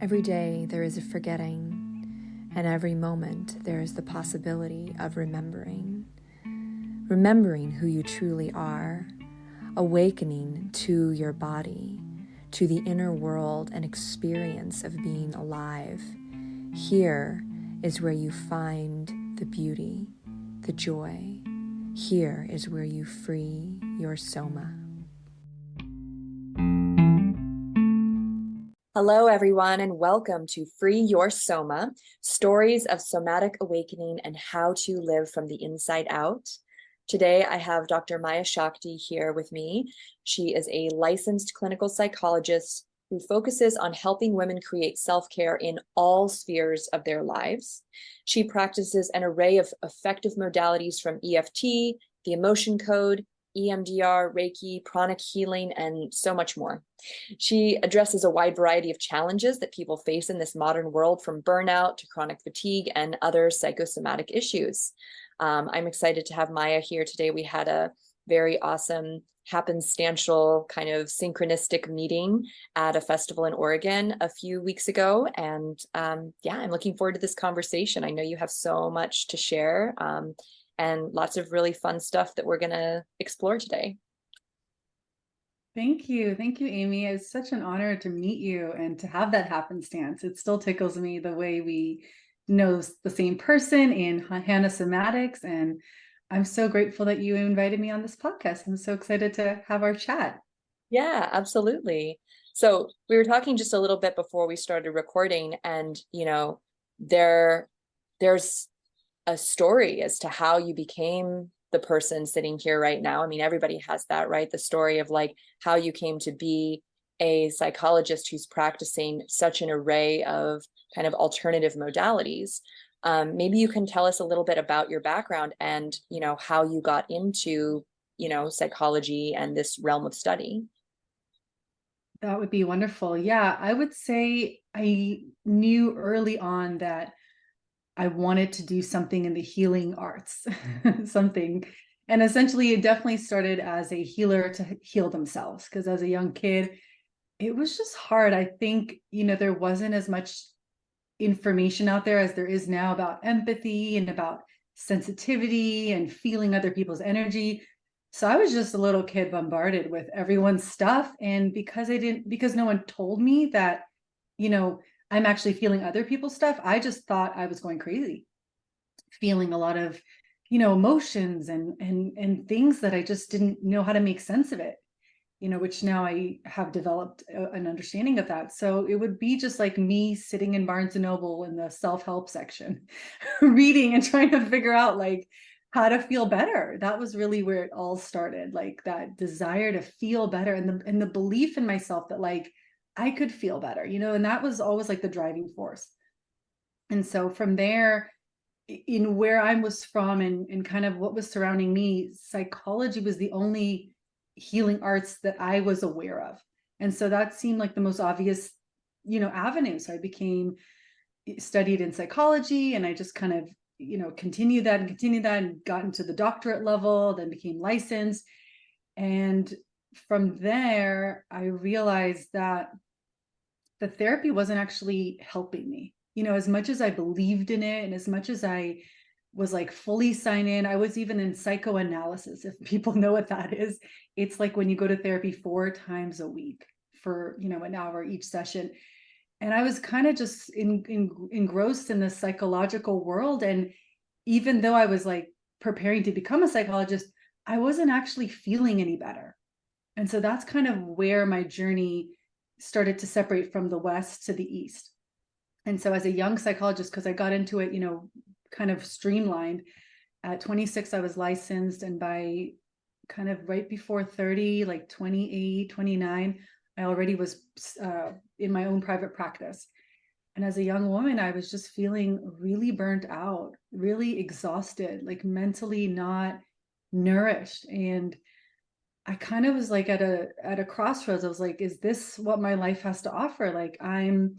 Every day there is a forgetting, and every moment there is the possibility of remembering. Remembering who you truly are, awakening to your body, to the inner world and experience of being alive. Here is where you find the beauty, the joy. Here is where you free your soma. Hello, everyone, and welcome to Free Your Soma, Stories of Somatic Awakening and How to Live from the Inside Out. Today, I have Dr. Maya Shakti here with me. She is a licensed clinical psychologist who focuses on helping women create self-care in all spheres of their lives. She practices an array of effective modalities from EFT, the emotion code, EMDR, Reiki, pranic healing, and so much more. She addresses a wide variety of challenges that people face in this modern world, from burnout to chronic fatigue and other psychosomatic issues. I'm excited to have Maya here today. We had a very awesome happenstantial kind of synchronistic meeting at a festival in Oregon a few weeks ago. And yeah, I'm looking forward to this conversation. I know you have so much to share. And lots of really fun stuff that we're going to explore today. Thank you. Thank you, Amy. It's such an honor to meet you and to have that happenstance. It still tickles me the way we know the same person in Hannah Somatics. And I'm so grateful that you invited me on this podcast. I'm so excited to have our chat. Yeah, absolutely. So we were talking just a little bit before we started recording, and there's a story as to how you became the person sitting here right now. I mean, everybody has that, right? The story of like how you came to be a psychologist who's practicing such an array of kind of alternative modalities. Maybe you can tell us a little bit about your background and, how you got into, psychology and this realm of study. That would be wonderful. Yeah, I would say I knew early on that I wanted to do something in the healing arts, something. And essentially, it definitely started as a healer to heal themselves. Because as a young kid, it was just hard. I think, there wasn't as much information out there as there is now about empathy and about sensitivity and feeling other people's energy. So I was just a little kid bombarded with everyone's stuff. And because no one told me that, I'm actually feeling other people's stuff, I just thought I was going crazy, feeling a lot of, emotions and things that I just didn't know how to make sense of it, which now I have developed an understanding of that. So it would be just like me sitting in Barnes and Noble in the self-help section, reading and trying to figure out like how to feel better. That was really where it all started, like that desire to feel better and the belief in myself that like I could feel better, and that was always like the driving force. And so from there, in where I was from and kind of what was surrounding me, psychology was the only healing arts that I was aware of. And so that seemed like the most obvious, avenue. So I studied in psychology, and I just kind of, continued that and got into the doctorate level, then became licensed. And from there, I realized that the therapy wasn't actually helping me. As much as I believed in it and as much as I was like fully signed in, I was even in psychoanalysis, if people know what that is. It's like when you go to therapy 4 times a week for, an hour each session. And I was kind of just engrossed in the psychological world. And even though I was like preparing to become a psychologist, I wasn't actually feeling any better. And so that's kind of where my journey started to separate from the West to the East. And so as a young psychologist, because I got into it, kind of streamlined, at 26, I was licensed. And by kind of right before 30, like 28, 29, I already was in my own private practice. And as a young woman, I was just feeling really burnt out, really exhausted, like mentally not nourished. And I kind of was like at a crossroads. I was like, is this what my life has to offer? Like, I'm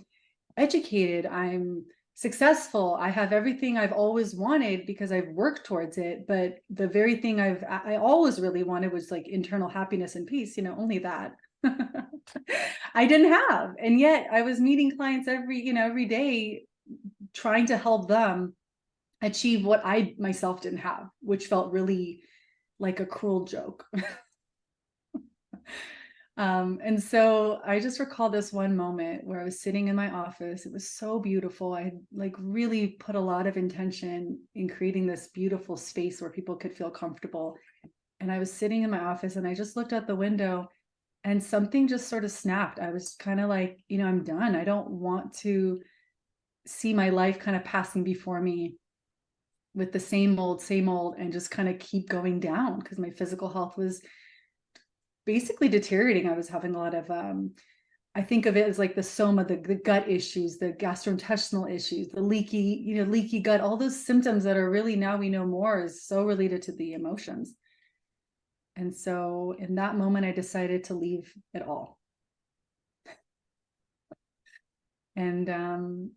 educated, I'm successful, I have everything I've always wanted because I've worked towards it. But the very thing I always really wanted was like internal happiness and peace, only that. I didn't have. And yet I was meeting clients every day, trying to help them achieve what I myself didn't have, which felt really like a cruel joke. And so I just recall this one moment where I was sitting in my office. It was so beautiful. I had like really put a lot of intention in creating this beautiful space where people could feel comfortable. And I was sitting in my office and I just looked out the window and something just sort of snapped. I was kind of like, I'm done. I don't want to see my life kind of passing before me with the same old, and just kind of keep going down, because my physical health was basically deteriorating. I was having a lot of, I think of it as like the soma, the gut issues, the gastrointestinal issues, the leaky gut, all those symptoms that are really, now we know more, is so related to the emotions. And so in that moment, I decided to leave it all. And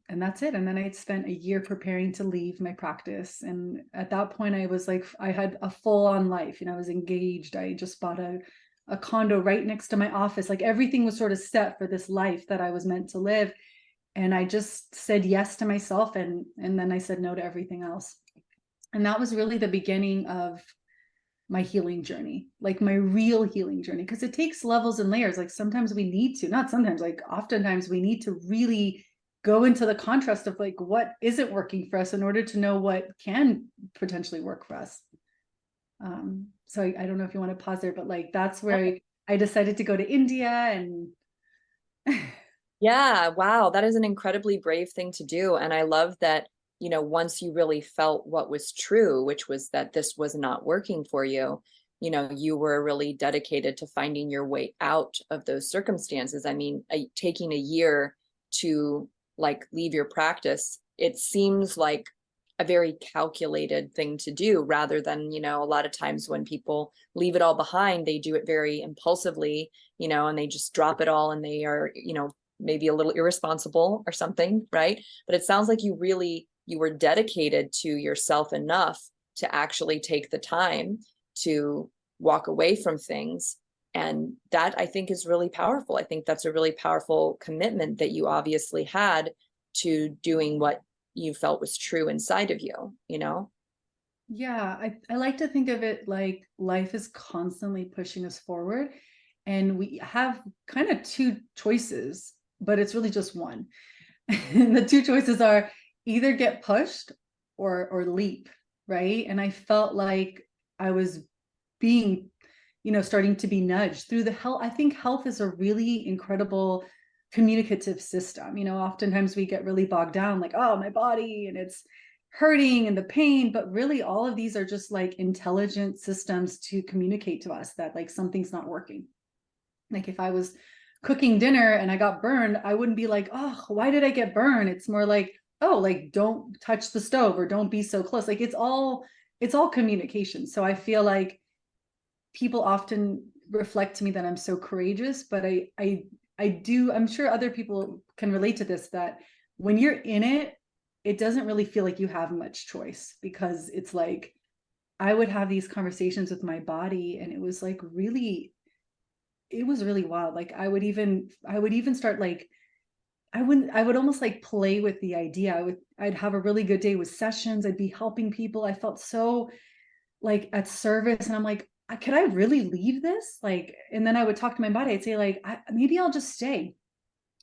that's it. And then I spent a year preparing to leave my practice. And at that point, I was like, I had a full-on life. I was engaged. I just bought a condo right next to my office. Like everything was sort of set for this life that I was meant to live. And I just said yes to myself, and then I said no to everything else. And that was really the beginning of my healing journey, like my real healing journey, because it takes levels and layers. Like sometimes we need to, not sometimes, like oftentimes we need to really go into the contrast of like what isn't working for us in order to know what can potentially work for us. So I don't know if you want to pause there, but like that's where I decided to go to India. And Yeah, wow, that is an incredibly brave thing to do. And I love that, once you really felt what was true, which was that this was not working for you, you were really dedicated to finding your way out of those circumstances. I mean, taking a year to like leave your practice, it seems like a very calculated thing to do, rather than, a lot of times when people leave it all behind, they do it very impulsively, and they just drop it all, and they are, maybe a little irresponsible or something, right? But it sounds like you were dedicated to yourself enough to actually take the time to walk away from things. And that, I think, is really powerful. I think that's a really powerful commitment that you obviously had to doing what you felt was true inside of you, yeah, I like to think of it like life is constantly pushing us forward, and we have kind of two choices, but it's really just one. And the two choices are either get pushed or leap, right? And I felt like I was being, starting to be nudged through the health. I think health is a really incredible communicative system. Oftentimes we get really bogged down, like, oh, my body and it's hurting and the pain, but really all of these are just like intelligent systems to communicate to us that like something's not working. Like if I was cooking dinner and I got burned, I wouldn't be like, oh, why did I get burned? It's more like, oh, like don't touch the stove or don't be so close. Like it's all communication. So I feel like people often reflect to me that I'm so courageous, but I do, I'm sure other people can relate to this, that when you're in it, it doesn't really feel like you have much choice, because it's like I would have these conversations with my body, and it was like really, it was really wild. Like I would even start like, I would almost like play with the idea. I'd have a really good day with sessions. I'd be helping people. I felt so like at service, and I'm like, could I really leave this? Like, and then I would talk to my body. I'd say like, maybe I'll just stay.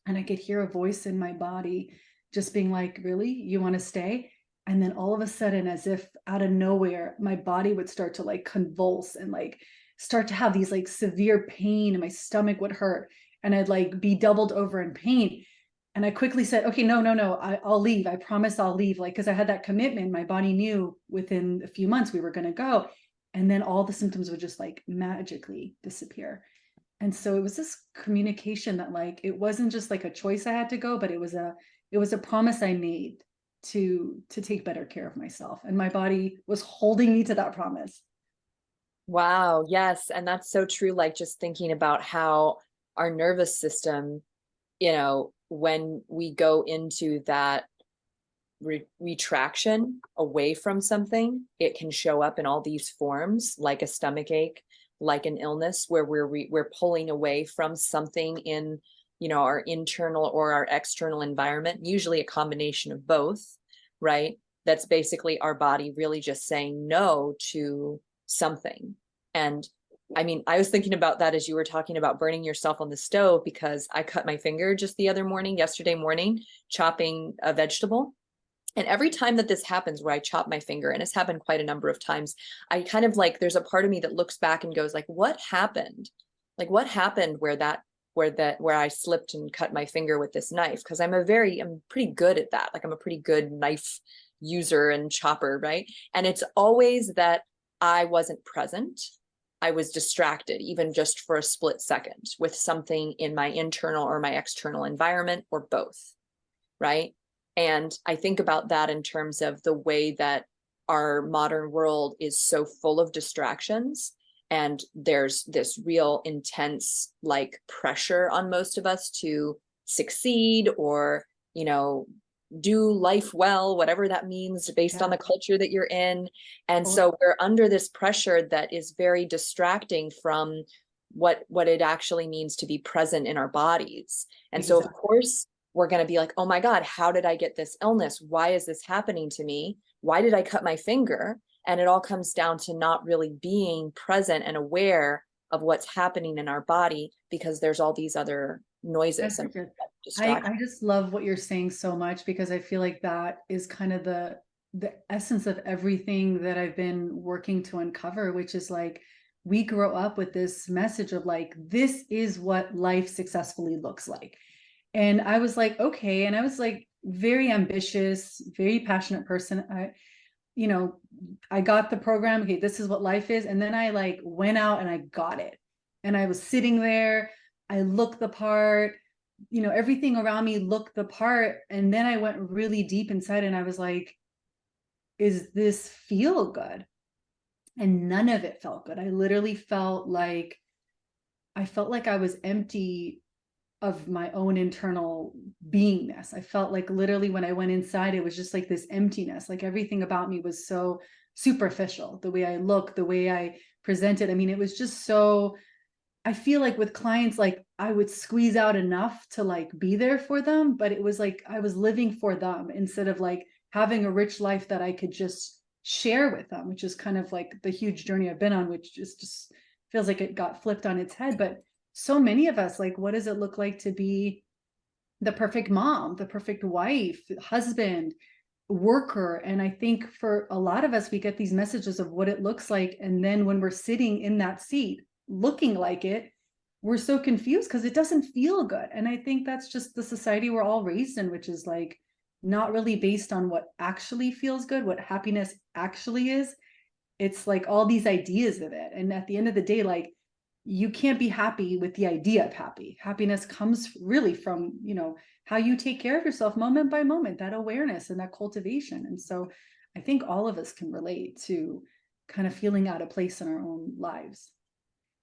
And I could hear a voice in my body just being like, really, you want to stay? And then all of a sudden, as if out of nowhere, my body would start to like convulse and like start to have these like severe pain, and my stomach would hurt, and I'd like be doubled over in pain. And I quickly said, okay, no, I'll leave. I promise I'll leave. Like, because I had that commitment. My body knew within a few months we were going to go. And then all the symptoms would just like magically disappear. And so it was this communication that like, it wasn't just like a choice I had to go, but it was a promise I made to take better care of myself. And my body was holding me to that promise. Wow, yes. And that's so true. Like just thinking about how our nervous system, when we go into that retraction away from something, it can show up in all these forms, like a stomach ache, like an illness where we're pulling away from something in, our internal or our external environment, usually a combination of both, right? That's basically our body really just saying no to something. And I mean, I was thinking about that as you were talking about burning yourself on the stove, because I cut my finger just yesterday morning, chopping a vegetable. And every time that this happens where I chop my finger, and it's happened quite a number of times, I kind of like, there's a part of me that looks back and goes like, what happened? Like what happened where I slipped and cut my finger with this knife? Because I'm pretty good at that. Like I'm a pretty good knife user and chopper, right? And it's always that I wasn't present. I was distracted, even just for a split second, with something in my internal or my external environment, or both, right? And I think about that in terms of the way that our modern world is so full of distractions. And there's this real intense like pressure on most of us to succeed or, do life well, whatever that means based on the culture that you're in. And so we're under this pressure that is very distracting from what it actually means to be present in our bodies. And so of course we're going to be like, oh my God, how did I get this illness? Why is this happening to me? Why did I cut my finger? And it all comes down to not really being present and aware of what's happening in our body, because there's all these other noises and I just love what you're saying so much, because I feel like that is kind of the essence of everything that I've been working to uncover, which is like, we grow up with this message of like, this is what life successfully looks like. And I was like, okay. And I was like, very ambitious, very passionate person. I got the program. Okay, this is what life is. And then I like went out and I got it. And I was sitting there, I looked the part, everything around me looked the part. And then I went really deep inside and I was like, is this feel good? And none of it felt good. I literally felt like I was empty of my own internal beingness. I felt like literally when I went inside, it was just like this emptiness. Like everything about me was so superficial. The way I look, the way I presented. I mean, it was just so, I feel like with clients, like I would squeeze out enough to like be there for them, but it was like I was living for them instead of like having a rich life that I could just share with them, which is kind of like the huge journey I've been on, which is just feels like it got flipped on its head. But so many of us, like, what does it look like to be the perfect mom, the perfect wife, husband, worker? And I think for a lot of us, we get these messages of what it looks like. And then when we're sitting in that seat, looking like it, we're so confused because it doesn't feel good. And I think that's just the society we're all raised in, which is like not really based on what actually feels good, what happiness actually is. It's like all these ideas of it. And at the end of the day, like, you can't be happy with the idea of happy. Happiness comes really from, how you take care of yourself moment by moment, that awareness and that cultivation. And so I think all of us can relate to kind of feeling out of place in our own lives.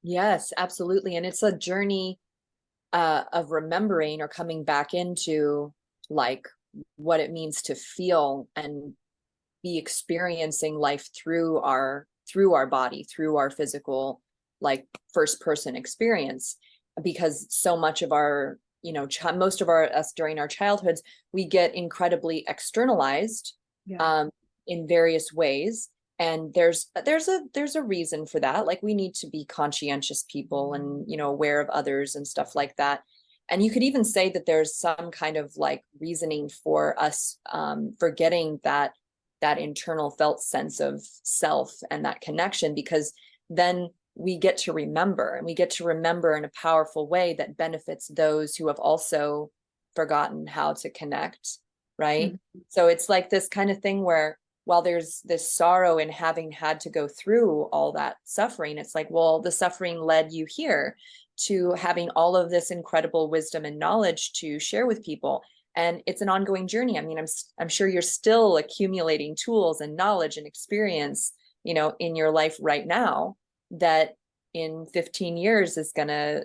Yes, absolutely. And it's a journey of remembering or coming back into like what it means to feel and be experiencing life through our body, through our physical, like first person experience. Because so much of our, most of us during our childhoods, we get incredibly externalized in various ways. And there's a reason for that. Like we need to be conscientious people and, aware of others and stuff like that. And you could even say that there's some kind of like reasoning for us forgetting that internal felt sense of self and that connection, because then we get to remember, and we get to remember in a powerful way that benefits those who have also forgotten how to connect, right? Mm-hmm. So it's like this kind of thing where while there's this sorrow in having had to go through all that suffering, it's like, well, the suffering led you here to having all of this incredible wisdom and knowledge to share with people. And it's an ongoing journey. I mean, I'm sure you're still accumulating tools and knowledge and experience, in your life right now, that in 15 years is gonna,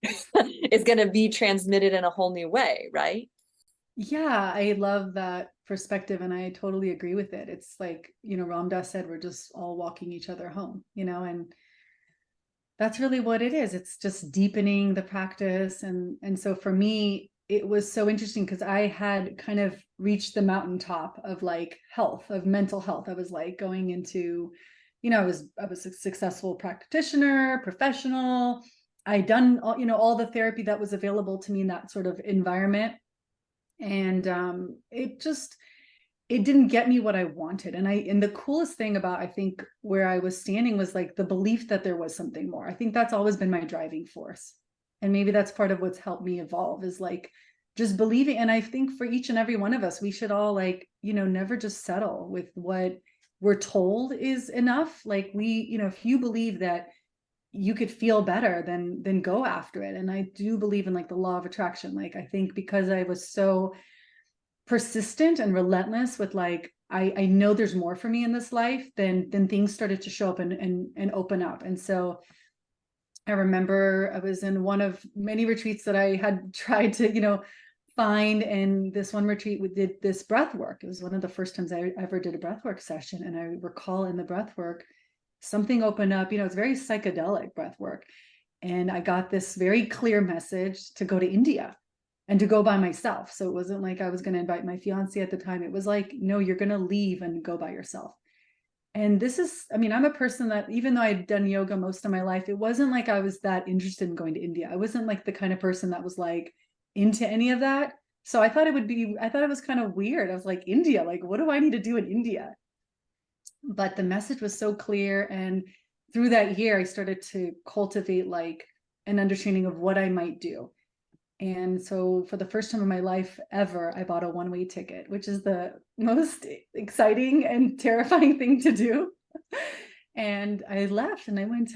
is gonna be transmitted in a whole new way, right? Yeah, I love that perspective, and I totally agree with it. It's like, Ram Dass said, we're just all walking each other home, and That's really what it is. It's just deepening the practice. And so for me, it was so interesting because I had kind of reached the mountaintop of like health, of mental health. I was like going into, I was a successful practitioner, professional. I'd done all, all the therapy that was available to me in that sort of environment. And it didn't get me what I wanted. And the coolest thing about, I think, where I was standing was like the belief that there was something more. I think that's always been my driving force. And maybe that's part of what's helped me evolve, is like just believing. And I think for each and every one of us, we should all like, never just settle with what we're told is enough. Like if you believe that you could feel better, then go after it. And I do believe in like the law of attraction. Like, I think because I was so persistent and relentless with like, I know there's more for me in this life, then things started to show up and open up. And so I remember I was in one of many retreats that I had tried to, find. And this one retreat, we did this breath work. It was one of the first times I ever did a breath work session. And I recall in the breath work, something opened up, it's very psychedelic breath work. And I got this very clear message to go to India and to go by myself. So it wasn't like I was going to invite my fiance at the time. It was like, no, you're going to leave and go by yourself. And this is, I'm a person that, even though I'd done yoga most of my life, it wasn't like I was that interested in going to India. I wasn't like the kind of person that was like into any of that. So I thought it was kind of weird. I was like, India, like, what do I need to do in India? But the message was so clear. And through that year, I started to cultivate like an understanding of what I might do. And so for the first time in my life ever, I bought a one-way ticket, which is the most exciting and terrifying thing to do. And I left and I went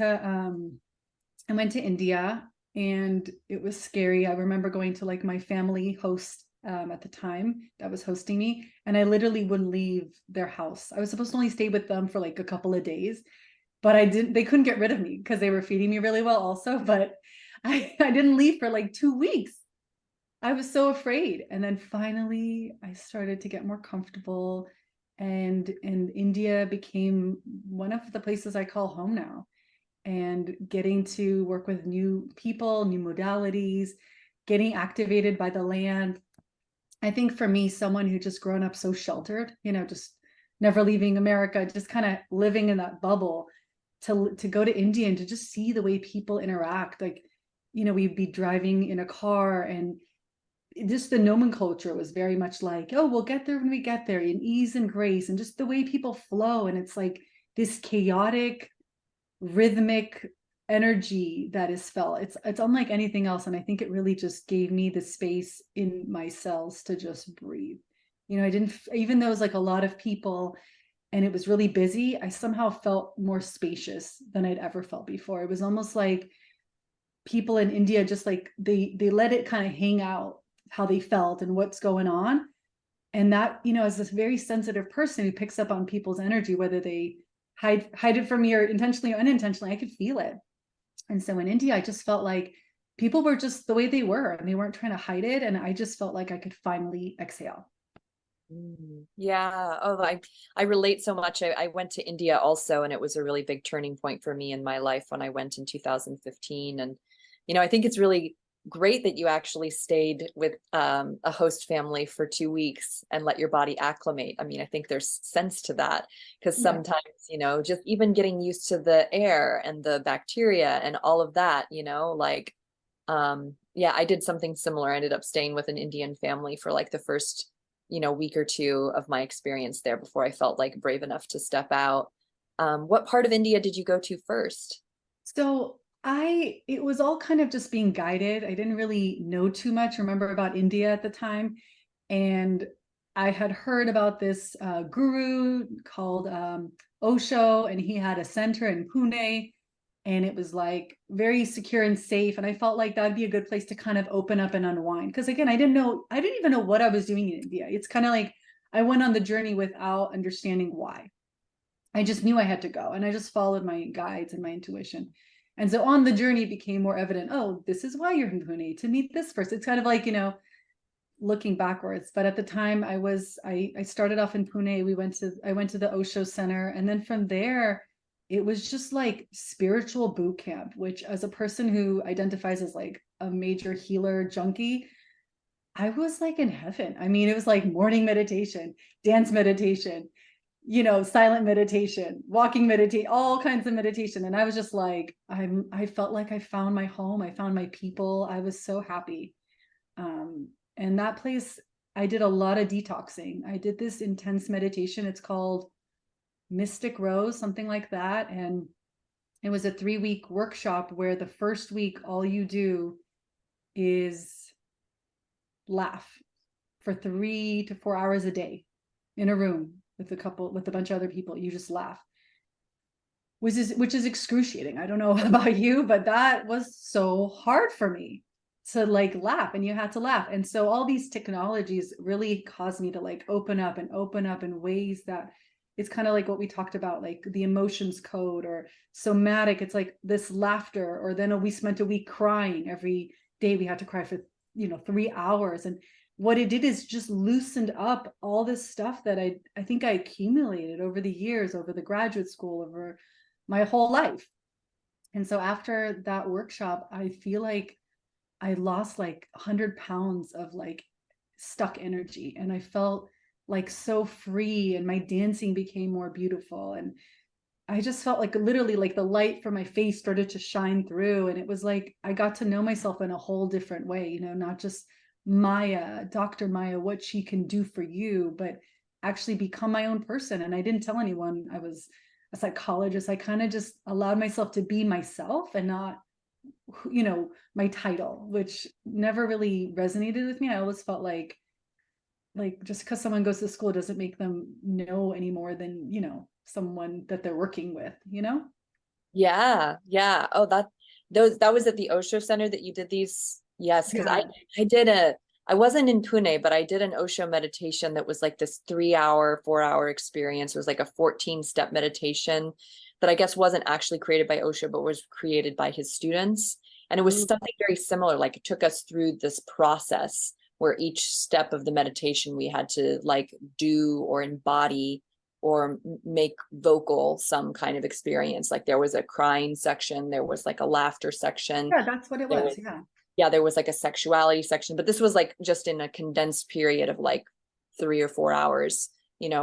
to India, and it was scary. I remember going to like my family host at the time that was hosting me, and I literally wouldn't leave their house. I was supposed to only stay with them for like a couple of days, but they couldn't get rid of me because they were feeding me really well also. But I didn't leave for like 2 weeks. I was so afraid. And then finally I started to get more comfortable, and India became one of the places I call home now. And getting to work with new people, new modalities, getting activated by the land. I think for me, someone who just grown up so sheltered, just never leaving America, just kind of living in that bubble, to go to India and to just see the way people interact. Like, we'd be driving in a car, and just the nomenclature was very much like, oh, we'll get there when we get there, in ease and grace, and just the way people flow. And it's like this chaotic, rhythmic energy that is felt. It's unlike anything else. And I think it really just gave me the space in my cells to just breathe. I didn't, even though it was like a lot of people and it was really busy, I somehow felt more spacious than I'd ever felt before. It was almost like people in India just like they let it kind of hang out how they felt and what's going on. And that, as this very sensitive person who picks up on people's energy, whether they hide it from me or intentionally or unintentionally, I could feel it. And so in India, I just felt like people were just the way they were, and they weren't trying to hide it. And I just felt like I could finally exhale. Yeah. Oh, I relate so much. I went to India also, and it was a really big turning point for me in my life when I went in 2015. And, I think it's really great that you actually stayed with a host family for 2 weeks and let your body acclimate. I think there's sense to that, because sometimes, just even getting used to the air and the bacteria and all of that, like, yeah, I did something similar. I ended up staying with an Indian family for like the first, week or two of my experience there before I felt like brave enough to step out. What part of India did you go to first? So it was all kind of just being guided. I didn't really know too much, remember, about India at the time. And I had heard about this guru called Osho, and he had a center in Pune, and it was like very secure and safe. And I felt like that'd be a good place to kind of open up and unwind. Because again, I didn't even know what I was doing in India. It's kind of like I went on the journey without understanding why. I just knew I had to go, and I just followed my guides and my intuition. And so on the journey it became more evident, oh, this is why you're in Pune, to meet this person. It's kind of like, looking backwards. But at the time I started off in Pune. I went to the Osho Center. And then from there, it was just like spiritual boot camp, which as a person who identifies as like a major healer junkie, I was like in heaven. I mean, it was like morning meditation, dance meditation, silent meditation, walking meditate, all kinds of meditation. And I was just like, I felt like I found my home. I found my people. I was so happy. And that place, I did a lot of detoxing. I did this intense meditation. It's called Mystic Rose, something like that. And it was a 3-week workshop where the first week, all you do is laugh for 3 to 4 hours a day in a room with a bunch of other people. You just laugh, which is excruciating. I don't know about you, but that was so hard for me to like laugh, and you had to laugh. And so all these technologies really caused me to like open up in ways that it's kind of like what we talked about, like the emotions code or somatic. It's like this laughter, or then we spent a week crying. Every day we had to cry for 3 hours. And what it did is just loosened up all this stuff that I think I accumulated over the years, over the graduate school, over my whole life. And so after that workshop, I feel like I lost like 100 pounds of like stuck energy, and I felt like so free, and my dancing became more beautiful. And I just felt like literally like the light from my face started to shine through. And it was like I got to know myself in a whole different way, not just Maya, Dr. Maya, what she can do for you, but actually become my own person. And I didn't tell anyone I was a psychologist. I kind of just allowed myself to be myself and not, my title, which never really resonated with me. I always felt like just because someone goes to school doesn't make them know any more than, someone that they're working with. Yeah, yeah. Oh, that was at the Osho Center that you did these. Yes, because Yeah. I wasn't in Pune, but I did an Osho meditation that was like this 3-hour, 4-hour experience. It was like a 14-step meditation that I guess wasn't actually created by Osho, but was created by his students. And it was Ooh. something very similar. Like it took us through this process where each step of the meditation we had to like do or embody or make vocal some kind of experience. Like there was a crying section, there was like a laughter section, Yeah, that's what it there was. was, Yeah. yeah, there was like a sexuality section, but this was like just in a condensed period of like 3 or 4 hours,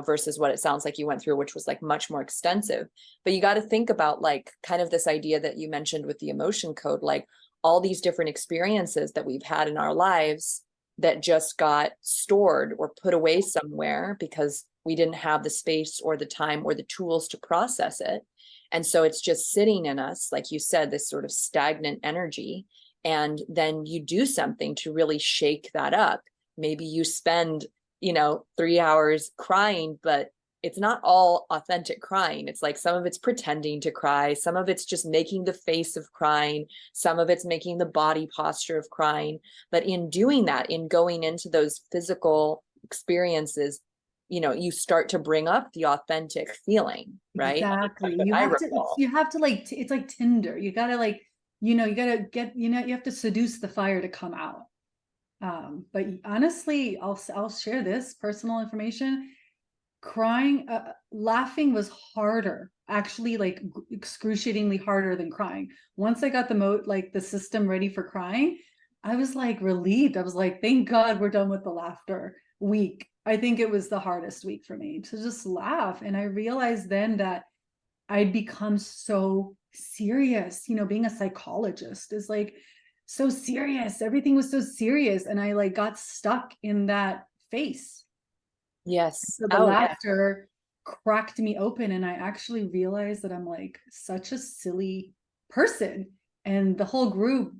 versus what it sounds like you went through, which was like much more extensive. But you got to think about like kind of this idea that you mentioned with the emotion code, like all these different experiences that we've had in our lives that just got stored or put away somewhere because we didn't have the space or the time or the tools to process it. And so it's just sitting in us, like you said, this sort of stagnant energy. And then you do something to really shake that up. Maybe you spend, 3 hours crying, but it's not all authentic crying. It's like some of it's pretending to cry, some of it's just making the face of crying, some of it's making the body posture of crying. But in doing that, in going into those physical experiences, you start to bring up the authentic feeling, right? Exactly. What You I have to, recall. you have to like, it's like Tinder. You gotta like, you gotta get, you have to seduce the fire to come out. But honestly, I'll share this personal information. Crying, laughing was harder, actually, like excruciatingly harder than crying. Once I got the system ready for crying, I was like relieved. I was like, thank God we're done with the laughter week. I think it was the hardest week for me to just laugh. And I realized then that I'd become so serious. Being a psychologist is like so serious. Everything was so serious. And I like got stuck in that face. Yes. So the Oh, yeah. laughter cracked me open, and I actually realized that I'm like such a silly person. And the whole group,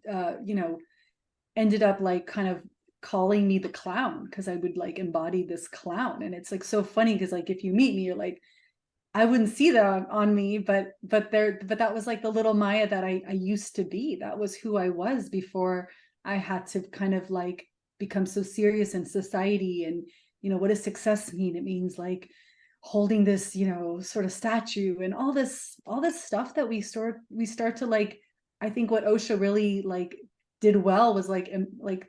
ended up like kind of calling me the clown, because I would like embody this clown. And it's like so funny because like if you meet me, you're like, I wouldn't see that on me, but that was like the little Maya that I used to be. That was who I was before I had to kind of like become so serious in society. And what does success mean? It means like holding this, sort of statue, and all this stuff that we start to like. I think what Osho really like did well was like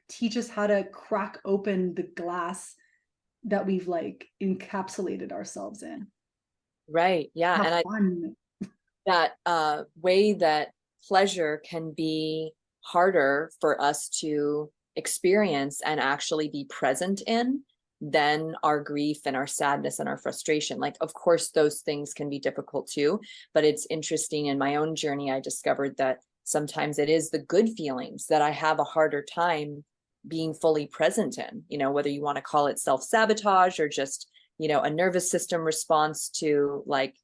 teach us how to crack open the glass that we've like encapsulated ourselves in. Right. Yeah. Have And fun. that way that pleasure can be harder for us to experience and actually be present in than our grief and our sadness and our frustration. Like, of course, those things can be difficult too, but it's interesting. In my own journey, I discovered that sometimes it is the good feelings that I have a harder time being fully present in, whether you want to call it self-sabotage or just, a nervous system response to, like,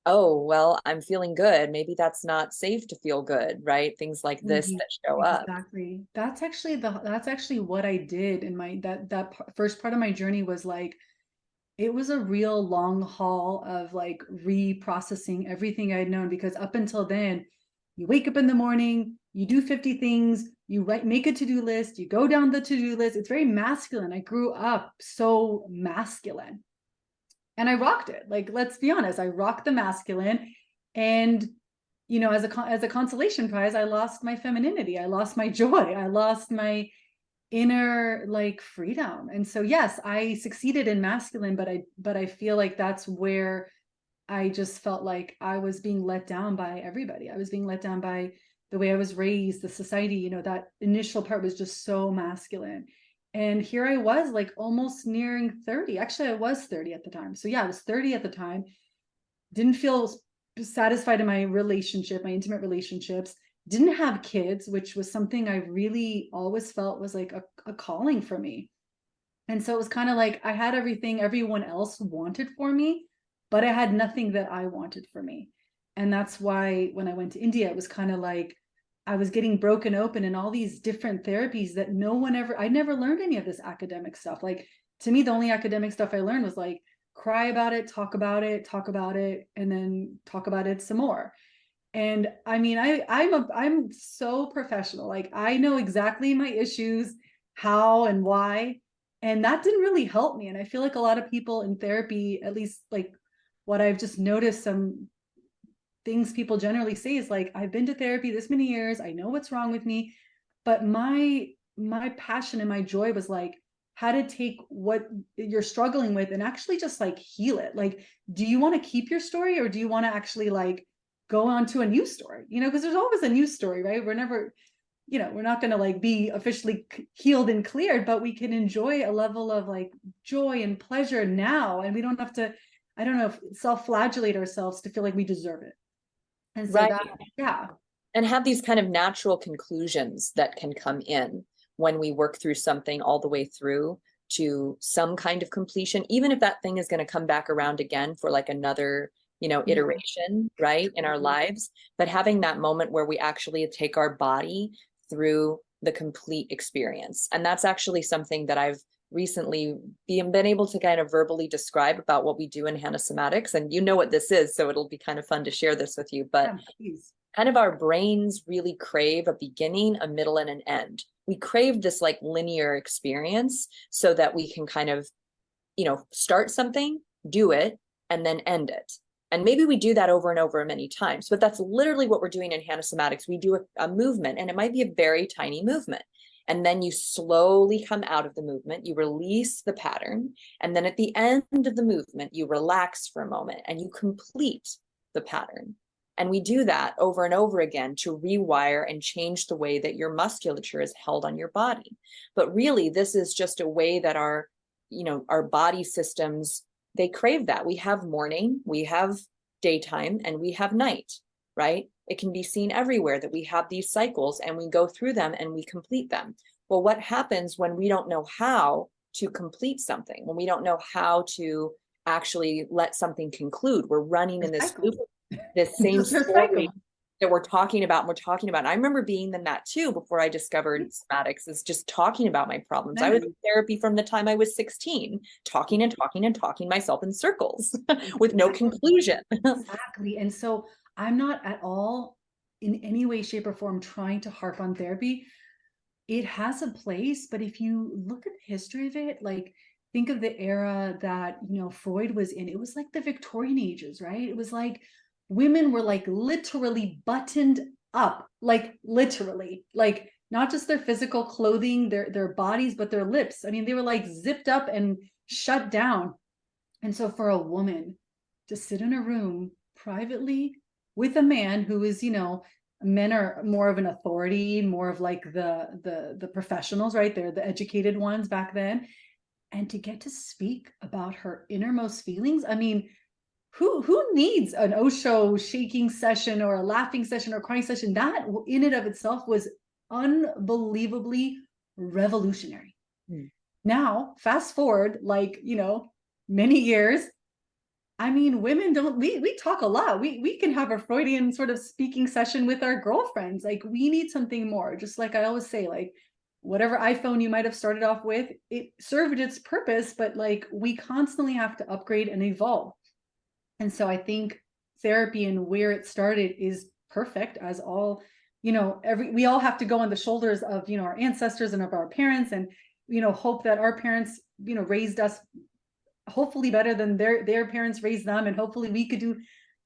oh, well, I'm feeling good. Maybe that's not safe to feel good, right? Things like this Mhm. that show up. Exactly. That's actually what I did in my first part of my journey. Was like, it was a real long haul of like reprocessing everything I'd known, because up until then, you wake up in the morning, you do 50 things, you make a to-do list, you go down the to-do list. It's very masculine. I grew up so masculine and I rocked it. Like, let's be honest, I rocked the masculine. And as a consolation prize, I lost my femininity, I lost my joy, I lost my inner like freedom. And so yes, I succeeded in masculine, but I feel like that's where I just felt like I was being let down by everybody. I was being let down by the way I was raised, the society. That initial part was just so masculine. And here I was, like, almost nearing 30. Actually, I was 30 at the time. So yeah, I was 30 at the time. Didn't feel satisfied in my relationship, my intimate relationships. Didn't have kids, which was something I really always felt was like a calling for me. And so it was kind of like I had everything everyone else wanted for me, but I had nothing that I wanted for me. And that's why when I went to India, it was kind of like I was getting broken open in all these different therapies that I never learned any of this academic stuff. Like, to me, the only academic stuff I learned was like, cry about it, talk about it, and then talk about it some more. And I mean, I'm so professional. Like, I know exactly my issues, how and why. And that didn't really help me. And I feel like a lot of people in therapy, at least like what I've just noticed, some things people generally say is like, I've been to therapy this many years, I know what's wrong with me. But my passion and my joy was like, how to take what you're struggling with and actually just like heal it. Like, do you want to keep your story, or do you want to actually like go on to a new story? Because there's always a new story, right? We're never, we're not going to like be officially healed and cleared, but we can enjoy a level of like joy and pleasure now. And we don't have to, I don't know, self-flagellate ourselves to feel like we deserve it. And so Right. that, yeah. And have these kind of natural conclusions that can come in when we work through something all the way through to some kind of completion, even if that thing is going to come back around again for like another, iteration, right, in our lives. But having that moment where we actually take our body through the complete experience. And that's actually something that I've recently been able to kind of verbally describe about what we do in Hannah Somatics. And you know what this is, so it'll be kind of fun to share this with you. But kind of our brains really crave a beginning, a middle, and an end. We crave this like linear experience so that we can kind of, start something, do it, and then end it. And maybe we do that over and over many times, but that's literally what we're doing in Hannah Somatics. We do a movement, and it might be a very tiny movement. And then you slowly come out of the movement, you release the pattern. And then at the end of the movement, you relax for a moment and you complete the pattern. And we do that over and over again to rewire and change the way that your musculature is held on your body. But really, this is just a way that our body systems, they crave that. We have morning, we have daytime, and we have night, right? It can be seen everywhere that we have these cycles and we go through them and we complete them. Well, what happens when we don't know how to complete something, when we don't know how to actually let something conclude? We're running in this loop, this same story that we're talking about. And I remember being in that too before I discovered somatics, is just talking about my problems. I was in therapy from the time I was 16, talking and talking and talking myself in circles with no conclusion. Exactly. And so I'm not at all in any way, shape, or form trying to harp on therapy. It has a place, but if you look at the history of it, like, think of the era that, Freud was in. It was like the Victorian ages, right? It was like women were like literally buttoned up, like literally, like not just their physical clothing, their bodies, but their lips. I mean, they were like zipped up and shut down. And so for a woman to sit in a room privately with a man who is, men are more of an authority, more of like the professionals, right? They're the educated ones back then. And to get to speak about her innermost feelings, I mean, who needs an Osho shaking session or a laughing session or crying session? That in and of itself was unbelievably revolutionary. Mm. Now, fast forward, like, many years. I mean, women don't, we talk a lot. We can have a Freudian sort of speaking session with our girlfriends. Like, we need something more. Just like I always say, like, whatever iPhone you might have started off with, it served its purpose, but like, we constantly have to upgrade and evolve. And so I think therapy and where it started is perfect, as all, we all have to go on the shoulders of, our ancestors and of our parents, and, hope that our parents, raised us hopefully better than their parents raised them. And hopefully we could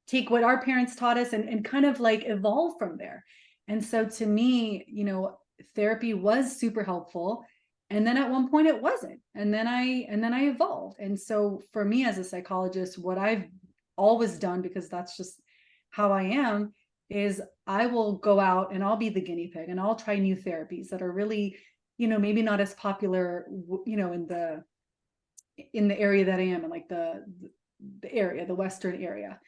take what our parents taught us and kind of like evolve from there. And so to me, therapy was super helpful. And then at one point it wasn't. And then I evolved. And so for me as a psychologist, what I've always done, because that's just how I am, is I will go out and I'll be the guinea pig and I'll try new therapies that are really, maybe not as popular, in the area that I am in, like the area, the Western area.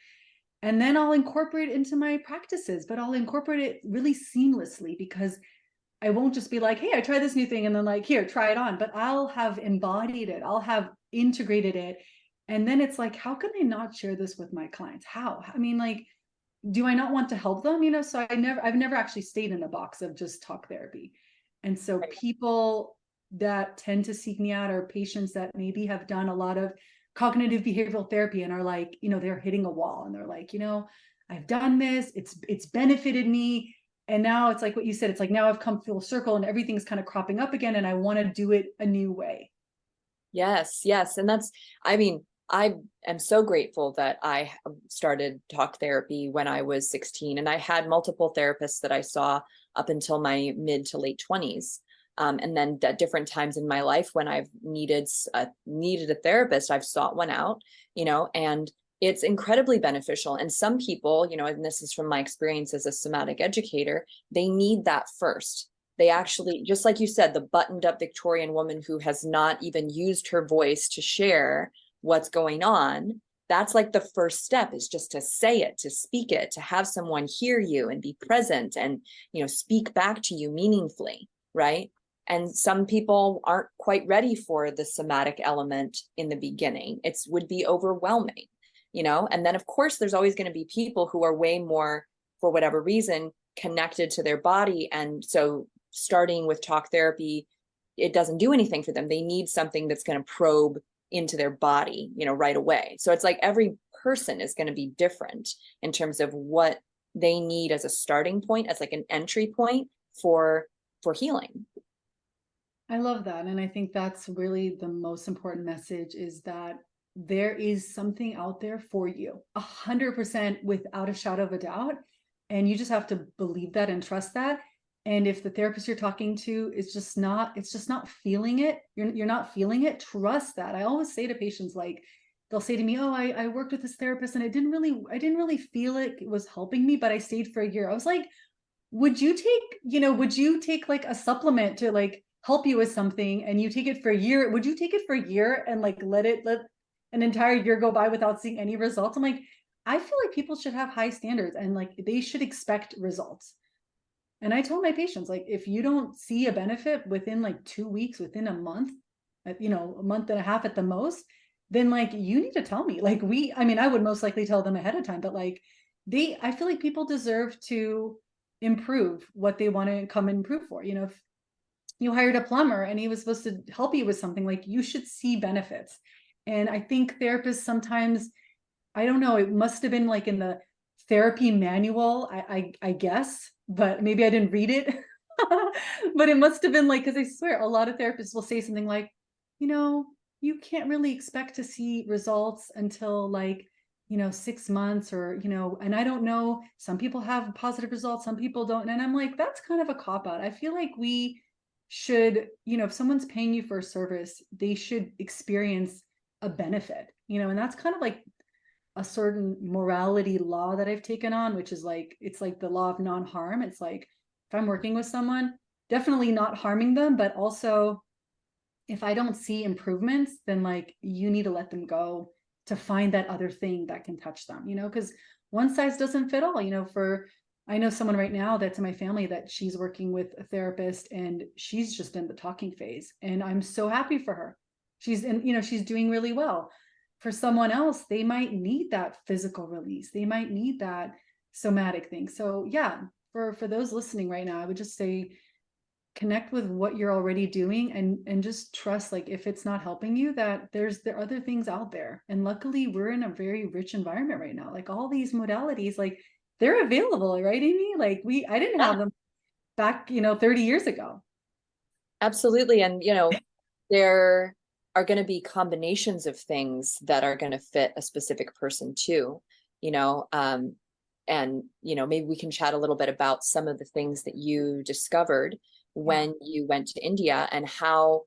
And then I'll incorporate it into my practices, but I'll incorporate it really seamlessly, because I won't just be like, hey, I tried this new thing and then like, here, try it on, but I'll have embodied it. I'll have integrated it. And then it's like, how can I not share this with my clients? How? I mean, like, do I not want to help them? So I've never actually stayed in a box of just talk therapy. And so people that tend to seek me out are patients that maybe have done a lot of cognitive behavioral therapy and are like, they're hitting a wall and they're like, I've done this, it's benefited me. And now it's like what you said, it's like, now I've come full circle and everything's kind of cropping up again and I want to do it a new way. Yes, yes. And I mean, I am so grateful that I started talk therapy when I was 16, and I had multiple therapists that I saw up until my mid to late 20s. And then at different times in my life when I've needed a therapist, I've sought one out, and it's incredibly beneficial. And some people, and this is from my experience as a somatic educator, they need that first. They actually, just like you said, the buttoned up Victorian woman who has not even used her voice to share what's going on. That's like the first step, is just to say it, to speak it, to have someone hear you and be present and, speak back to you meaningfully, right? And some people aren't quite ready for the somatic element in the beginning. It would be overwhelming, and then of course there's always going to be people who are way more, for whatever reason, connected to their body. And so starting with talk therapy, it doesn't do anything for them. They need something that's going to probe into their body, right away. So it's like every person is going to be different in terms of what they need as a starting point, as like an entry point for healing. I love that. And I think that's really the most important message, is that there is something out there for you 100% without a shadow of a doubt. And you just have to believe that and trust that. And if the therapist you're talking to is just not, it's just not feeling it, you're not feeling it, trust that. I always say to patients, like, they'll say to me, oh, I worked with this therapist and I didn't really feel it was helping me, but I stayed for a year. I was like, would you take like a supplement to like help you with something and you take it for a year? Would you take it for a year and like let an entire year go by without seeing any results? I'm like, I feel like people should have high standards and like they should expect results. And I tell my patients, like, if you don't see a benefit within like 2 weeks, within a month, a month and a half at the most, then like you need to tell me. Like I would most likely tell them ahead of time, but like I feel like people deserve to improve what they want to come and improve for. If you hired a plumber and he was supposed to help you with something, like you should see benefits. And I think therapists sometimes, I don't know, it must have been like in the therapy manual, I guess, but maybe I didn't read it. But it must have been like, because I swear a lot of therapists will say something like, you can't really expect to see results until like 6 months, or and I don't know, some people have positive results, some people don't. And I'm like, that's kind of a cop out. I feel like we should, if someone's paying you for a service, they should experience a benefit, and that's kind of like a certain morality law that I've taken on, which is like, it's like the law of non-harm. It's like, if I'm working with someone, definitely not harming them, but also if I don't see improvements, then like you need to let them go to find that other thing that can touch them, because one size doesn't fit all, I know someone right now that's in my family that she's working with a therapist and she's just in the talking phase. And I'm so happy for her. She's doing really well. For someone else, they might need that physical release. They might need that somatic thing. So yeah, for those listening right now, I would just say connect with what you're already doing and just trust, like, if it's not helping you, that there are other things out there. And luckily we're in a very rich environment right now. Like all these modalities, like they're available, right, Amy? Like I didn't Yeah, have them back, 30 years ago. absolutely. And, there are going to be combinations of things that are going to fit a specific person too, you know, and, maybe we can chat a little bit about some of the things that you discovered Yeah. when you went to India and how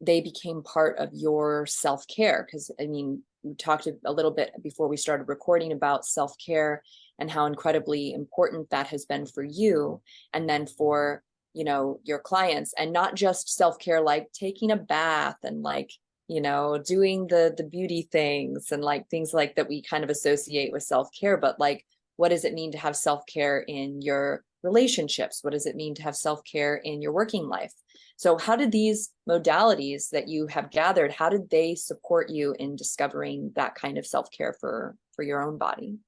they became part of your self-care. Because, I mean, we talked a little bit before we started recording about self-care and how incredibly important that has been for you. And then for, your clients, and not just self-care, like taking a bath and like, doing the beauty things and like things like that we kind of associate with self-care, but like, what does it mean to have self-care in your relationships? What does it mean to have self-care in your working life? So how did these modalities that you have gathered, how did they support you in discovering that kind of self-care for your own body?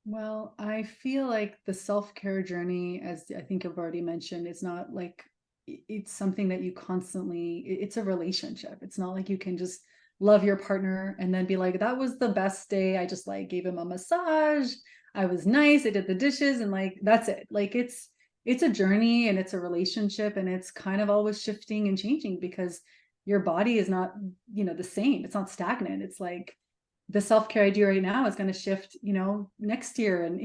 Well, I feel like the self-care journey, as I think I've already mentioned, is not like it's something that you constantly, it's a relationship. It's not like you can just love your partner and then be like, that was the best day. I just like gave him a massage. I was nice. I did the dishes and like that's it. Like it's a journey and it's a relationship and it's kind of always shifting and changing because your body is not, the same. It's not stagnant. It's like the self-care I do right now is going to shift, next year. And,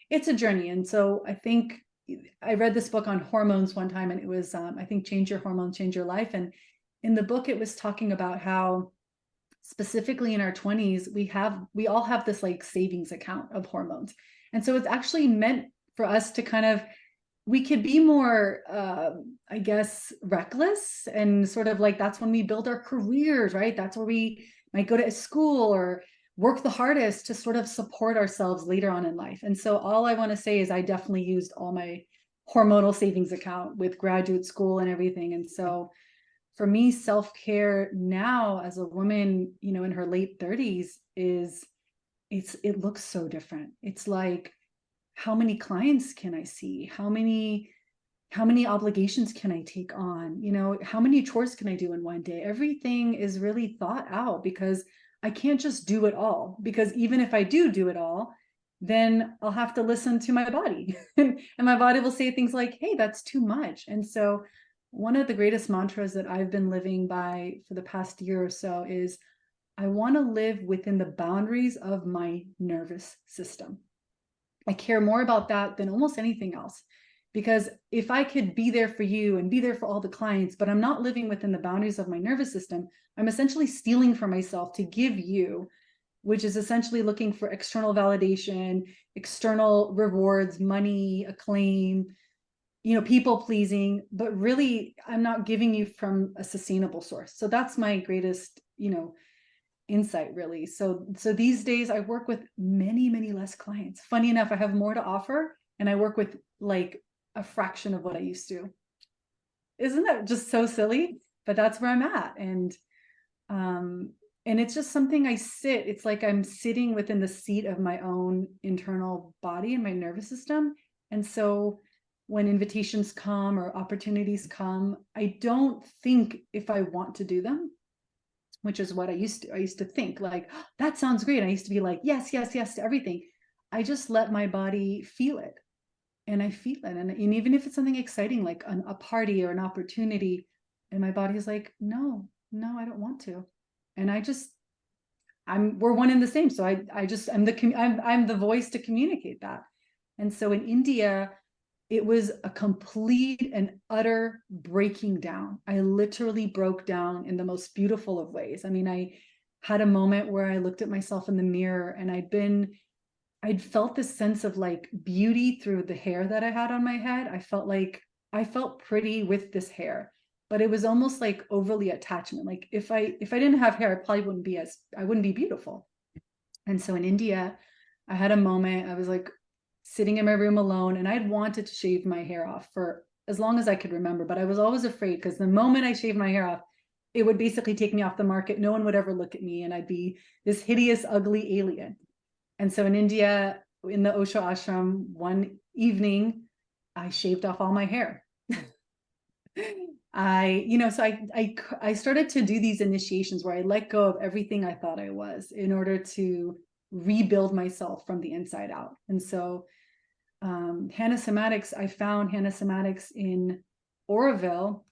it's a journey. And so I think I read this book on hormones one time and it was, I think, Change Your Hormones, Change Your Life. And in the book, it was talking about how specifically in our 20s, we all have this like savings account of hormones. And so it's actually meant for us to kind of, we could be more, I guess, reckless and sort of like, that's when we build our careers, right? That's where we might go to school or work the hardest to sort of support ourselves later on in life. And so all I want to say is I definitely used all my hormonal savings account with graduate school and everything. And so for me, self-care now as a woman, in her late 30s it looks so different. It's like, how many clients can I see? How many obligations can I take on? How many chores can I do in one day? Everything is really thought out because I can't just do it all. Because even if I do it all, then I'll have to listen to my body. And my body will say things like, hey, that's too much. And so one of the greatest mantras that I've been living by for the past year or so is I want to live within the boundaries of my nervous system. I care more about that than almost anything else. Because if I could be there for you and be there for all the clients, but I'm not living within the boundaries of my nervous system, I'm essentially stealing from myself to give you, which is essentially looking for external validation, external rewards, money, acclaim, people pleasing, but really I'm not giving you from a sustainable source. So that's my greatest, insight, really. So these days I work with many less clients. Funny enough, I have more to offer and I work with like a fraction of what I used to. Isn't that just so silly? But that's where I'm at. And it's just something it's like I'm sitting within the seat of my own internal body and my nervous system. And so when invitations come or opportunities come, I don't think if I want to do them, which is what I used to think like, oh, that sounds great. I used to be like, yes to everything. I just let my body feel it. And I feel it. And even if it's something exciting, like a party or an opportunity, and my body is like, no, I don't want to. And we're one and the same. So I'm the voice to communicate that. And so in India, it was a complete and utter breaking down. I literally broke down in the most beautiful of ways. I mean, had a moment where I looked at myself in the mirror, and I'd felt this sense of like beauty through the hair that I had on my head. I felt pretty with this hair, but it was almost like overly attachment. Like if I didn't have hair, I wouldn't be beautiful. And so in India, I had a moment. I was like sitting in my room alone, and I'd wanted to shave my hair off for as long as I could remember, but I was always afraid because the moment I shaved my hair off, it would basically take me off the market. No one would ever look at me, and I'd be this hideous, ugly alien. And so in India, in the Osho ashram, one evening, I shaved off all my hair. I started to do these initiations where I let go of everything I thought I was in order to rebuild myself from the inside out. And so I found Hannah Somatics in Oroville,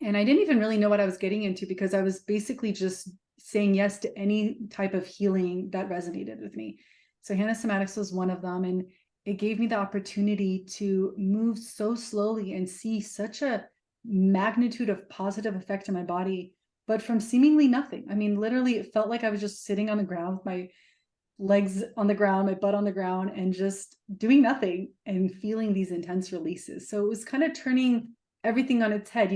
and I didn't even really know what I was getting into because I was basically just saying yes to any type of healing that resonated with me. So Hannah Somatics was one of them, and it gave me the opportunity to move so slowly and see such a magnitude of positive effect in my body, but from seemingly nothing. I mean, literally, it felt like I was just sitting on the ground with my legs on the ground, my butt on the ground, and just doing nothing and feeling these intense releases. So it was kind of turning everything on its head.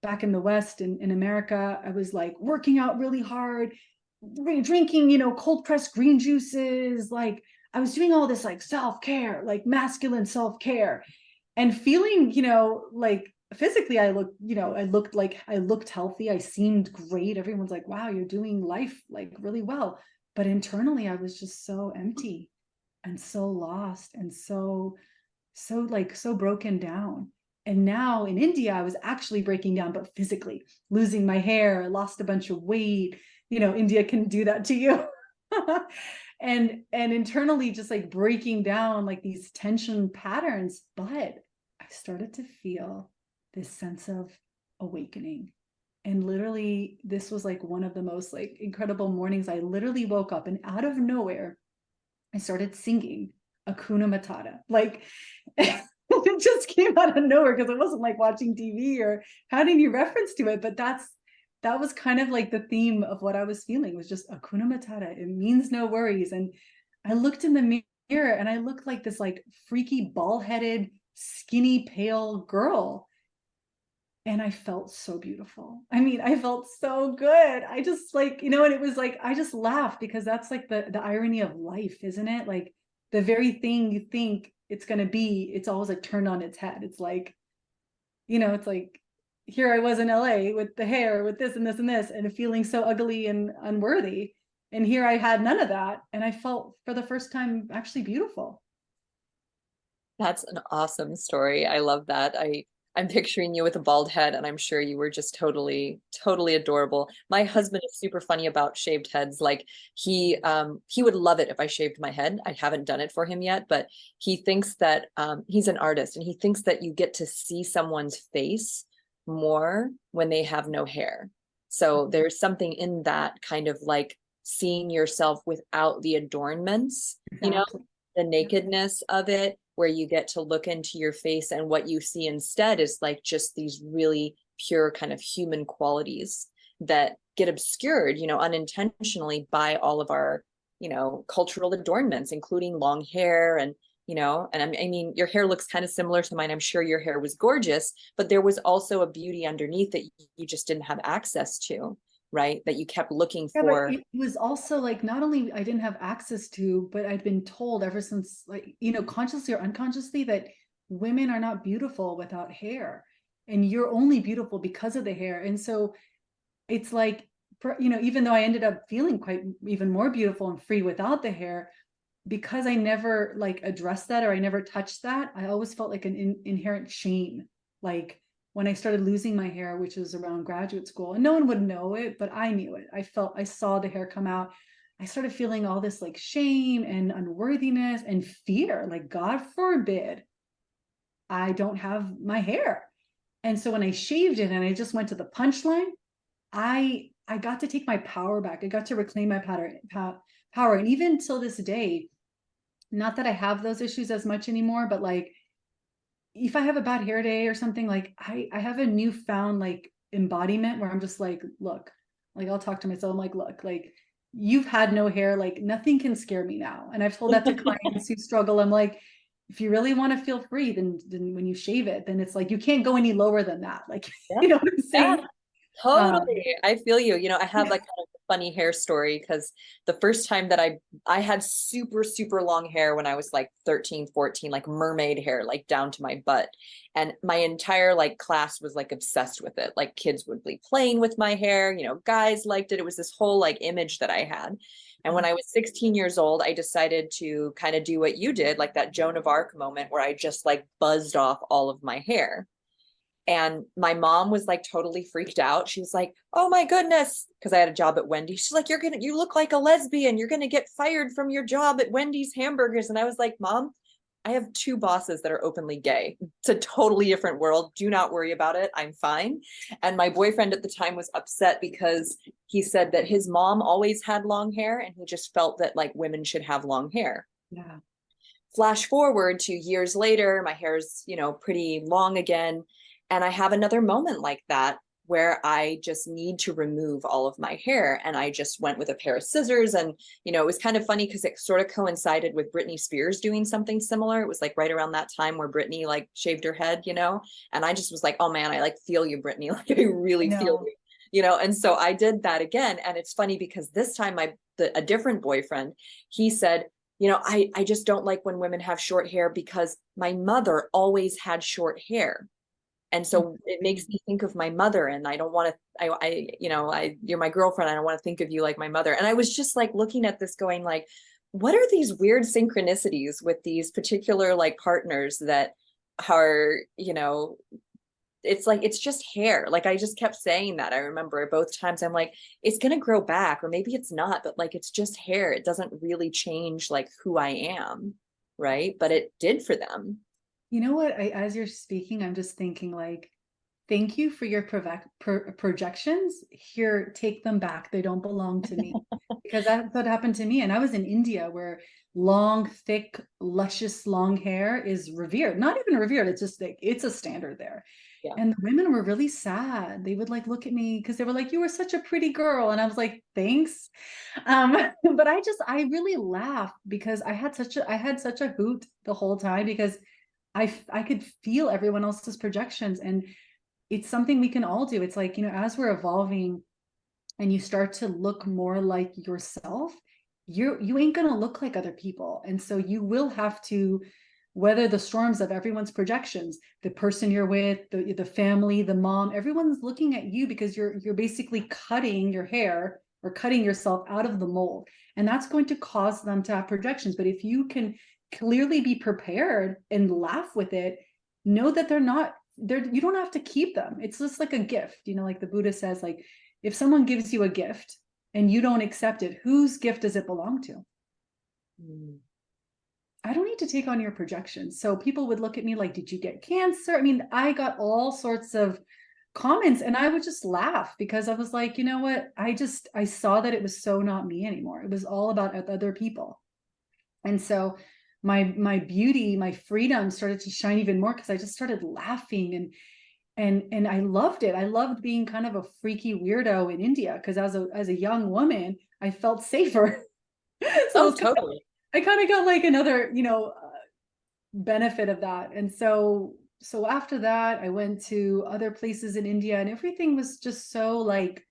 Back in the West, in America, I was like working out really hard, drinking, cold pressed green juices. Like I was doing all this like self-care, like masculine self-care, and feeling, like physically I looked healthy. I seemed great. Everyone's like, wow, you're doing life like really well. But internally I was just so empty and so lost and so broken down. And now in India, I was actually breaking down, but physically losing my hair, I lost a bunch of weight. India can do that to you. and internally just like breaking down like these tension patterns. But I started to feel this sense of awakening. And literally, this was like one of the most like incredible mornings. I literally woke up, and out of nowhere, I started singing Hakuna Matata. Like it just came out of nowhere because it wasn't like watching TV or had any reference to it. But that was kind of like the theme of what I was feeling, was just Hakuna Matata. It means no worries. And I looked in the mirror, and I looked like this like freaky, bald-headed, skinny, pale girl. And I felt so beautiful. I mean, I felt so good. I just like, and it was like, I just laughed because that's like the irony of life, isn't it? Like the very thing you think it's going to be, it's always like turned on its head. It's like, it's like, here I was in LA with the hair, with this and this and this, and feeling so ugly and unworthy. And here I had none of that. And I felt for the first time actually beautiful. That's an awesome story. I love that. I'm picturing you with a bald head, and I'm sure you were just totally, totally adorable. My husband is super funny about shaved heads. Like he would love it if I shaved my head. I haven't done it for him yet, but he thinks that he's an artist, and he thinks that you get to see someone's face more when they have no hair. So there's something in that kind of like seeing yourself without the adornments, Exactly. the nakedness of it, where you get to look into your face, and what you see instead is like just these really pure kind of human qualities that get obscured, unintentionally by all of our, cultural adornments, including long hair and, and I mean, your hair looks kind of similar to mine. I'm sure your hair was gorgeous, but there was also a beauty underneath that you just didn't have access to, right? That you kept looking Yeah, for. but it was also like not only I didn't have access to, but I'd been told ever since, like, consciously or unconsciously, that women are not beautiful without hair, and you're only beautiful because of the hair. And so it's like, even though I ended up feeling quite even more beautiful and free without the hair, because I never like addressed that, or I never touched that, I always felt like an inherent shame. Like when I started losing my hair, which was around graduate school, and no one would know it, but I knew it. I saw the hair come out. I started feeling all this like shame and unworthiness and fear, like God forbid I don't have my hair. And so when I shaved it and I just went to the punchline, I got to take my power back. I got to reclaim my power. And even till this day, not that I have those issues as much anymore, but like if I have a bad hair day or something, like I have a newfound like embodiment where I'm just like, look, Like I'll talk to myself, I'm like, look, like you've had no hair, like nothing can scare me now. And I've told that to clients who struggle. I'm like, if you really want to feel free, then when you shave it, then it's like you can't go any lower than that. Like, Yeah. you know what I'm Yeah. saying? Totally. I feel you. I have like kind of a funny hair story because the first time that I had super, super long hair when I was like 13, 14, like mermaid hair, like down to my butt. And my entire like class was like obsessed with it. Like kids would be playing with my hair, guys liked it. It was this whole like image that I had. And when I was 16 years old, I decided to kind of do what you did, like that Joan of Arc moment where I just like buzzed off all of my hair. And my mom was like totally freaked out. She was like, "Oh my goodness," because I had a job at Wendy's. She's like, you look like a lesbian. You're gonna get fired from your job at Wendy's hamburgers." And I was like, "Mom, I have two bosses that are openly gay. It's a totally different world. Do not worry about it. I'm fine." And my boyfriend at the time was upset because he said that his mom always had long hair and he just felt that like women should have long hair. Yeah. Flash forward to years later, my hair's, pretty long again. And I have another moment like that where I just need to remove all of my hair. And I just went with a pair of scissors. And, it was kind of funny because it sort of coincided with Britney Spears doing something similar. It was like right around that time where Britney like shaved her head, and I just was like, oh man, I like feel you, Britney. Like I really feel you, and so I did that again. And it's funny because this time a different boyfriend, he said, I just don't like when women have short hair because my mother always had short hair. And so it makes me think of my mother, and I don't want to, you're my girlfriend. I don't want to think of you like my mother. And I was just like looking at this going like, what are these weird synchronicities with these particular like partners that are, it's like, it's just hair. Like I just kept saying that. I remember both times I'm like, it's going to grow back, or maybe it's not, but like, it's just hair. It doesn't really change like who I am. Right. But it did for them. You know what? As you're speaking, I'm just thinking like, thank you for your projections. Here, take them back. They don't belong to me. Because that's what happened to me. And I was in India where long, thick, luscious long hair is revered. Not even revered. It's just like, it's a standard there. Yeah. And the women were really sad. They would like look at me because they were like, you were such a pretty girl. And I was like, thanks. But I really laughed because I had such a hoot the whole time because I could feel everyone else's projections, and it's something we can all do. It's like, as we're evolving and you start to look more like yourself, you ain't gonna look like other people. And so you will have to weather the storms of everyone's projections, the person you're with, the family, the mom, everyone's looking at you because you're basically cutting your hair or cutting yourself out of the mold. And that's going to cause them to have projections. But if you can clearly be prepared and laugh with it, know that they're not there. You don't have to keep them. It's just like a gift, like the Buddha says, like if someone gives you a gift and you don't accept it, whose gift does it belong to? I don't need to take on your projections. So people would look at me like, did you get cancer? I mean, I got all sorts of comments and I would just laugh because I was like, you know what? I saw that it was so not me anymore. It was all about other people. And so my beauty, my freedom started to shine even more because I just started laughing and I loved it. I loved being kind of a freaky weirdo in India because as a young woman, I felt safer. So Totally. I kind of got like another, benefit of that. And so after that, I went to other places in India and everything was just so like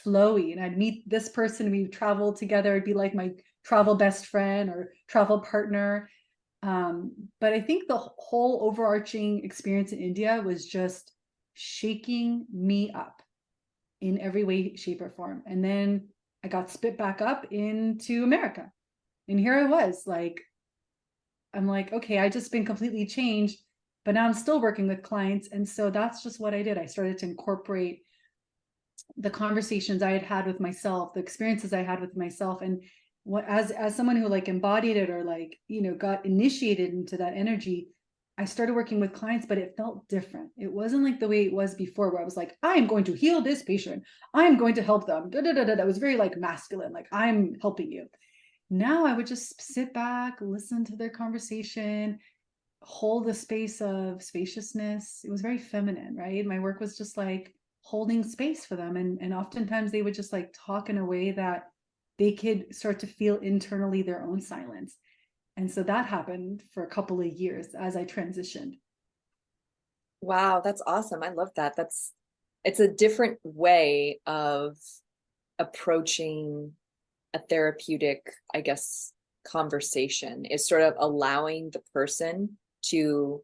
flowy. And I'd meet this person, we'd travel together. It'd be like my travel best friend or travel partner. But I think the whole overarching experience in India was just shaking me up in every way, shape, or form. And then I got spit back up into America. And here I was like, I'm like, okay, I just been completely changed, but now I'm still working with clients. And so that's just what I did. I started to incorporate the conversations I had with myself, the experiences I had with myself. And what, as someone who like embodied it or like, got initiated into that energy, I started working with clients, but it felt different. It wasn't like the way it was before, where I was like, I am going to heal this patient. I'm going to help them. That was very like masculine, like I'm helping you. Now I would just sit back, listen to their conversation, hold a space of spaciousness. It was very feminine, right? My work was just like holding space for them. And oftentimes they would just like talk in a way that they could start to feel internally their own silence. And so that happened for a couple of years as I transitioned. Wow, that's awesome. I love that. It's a different way of approaching a therapeutic, I guess, conversation, is sort of allowing the person to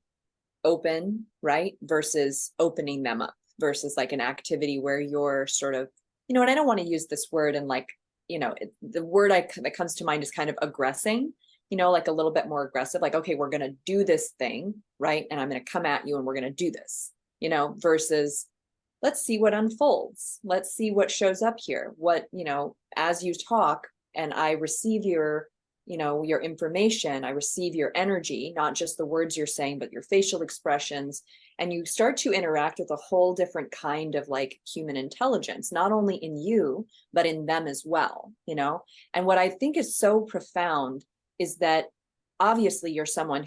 open, right? Versus opening them up, versus like an activity where you're sort of, and I don't want to use this word and like, the word that comes to mind is kind of aggressing, like a little bit more aggressive, like, okay, we're going to do this thing, right? And I'm going to come at you and we're going to do this, versus let's see what unfolds. Let's see what shows up here. What, as you talk and I receive your information, I receive your energy, not just the words you're saying, but your facial expressions. And you start to interact with a whole different kind of like human intelligence, not only in you, but in them as well, And what I think is so profound is that obviously you're someone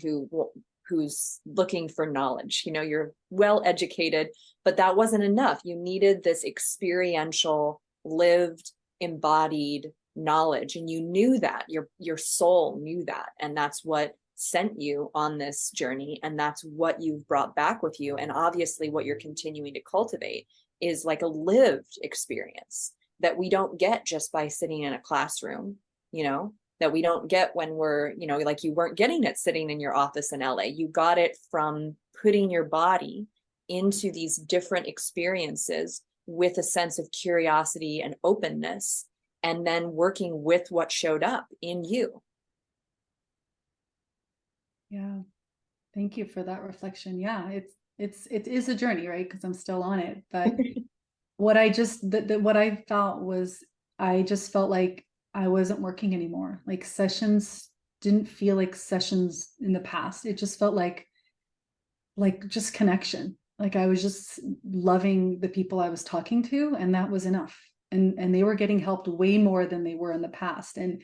who's looking for knowledge, you're well educated, but that wasn't enough. You needed this experiential, lived, embodied knowledge, and you knew that your soul knew that, and that's what sent you on this journey, and that's what you've brought back with you. And obviously what you're continuing to cultivate is like a lived experience that we don't get just by sitting in a classroom, that we don't get when we're, like you weren't getting it sitting in your office in LA. You got it from putting your body into these different experiences with a sense of curiosity and openness, and then working with what showed up in you. Yeah. Thank you for that reflection. Yeah, it is a journey, right? Because I'm still on it. But what I felt was, I just felt like I wasn't working anymore. Like sessions didn't feel like sessions in the past. It just felt like just connection. Like I was just loving the people I was talking to, and that was enough. And they were getting helped way more than they were in the past. And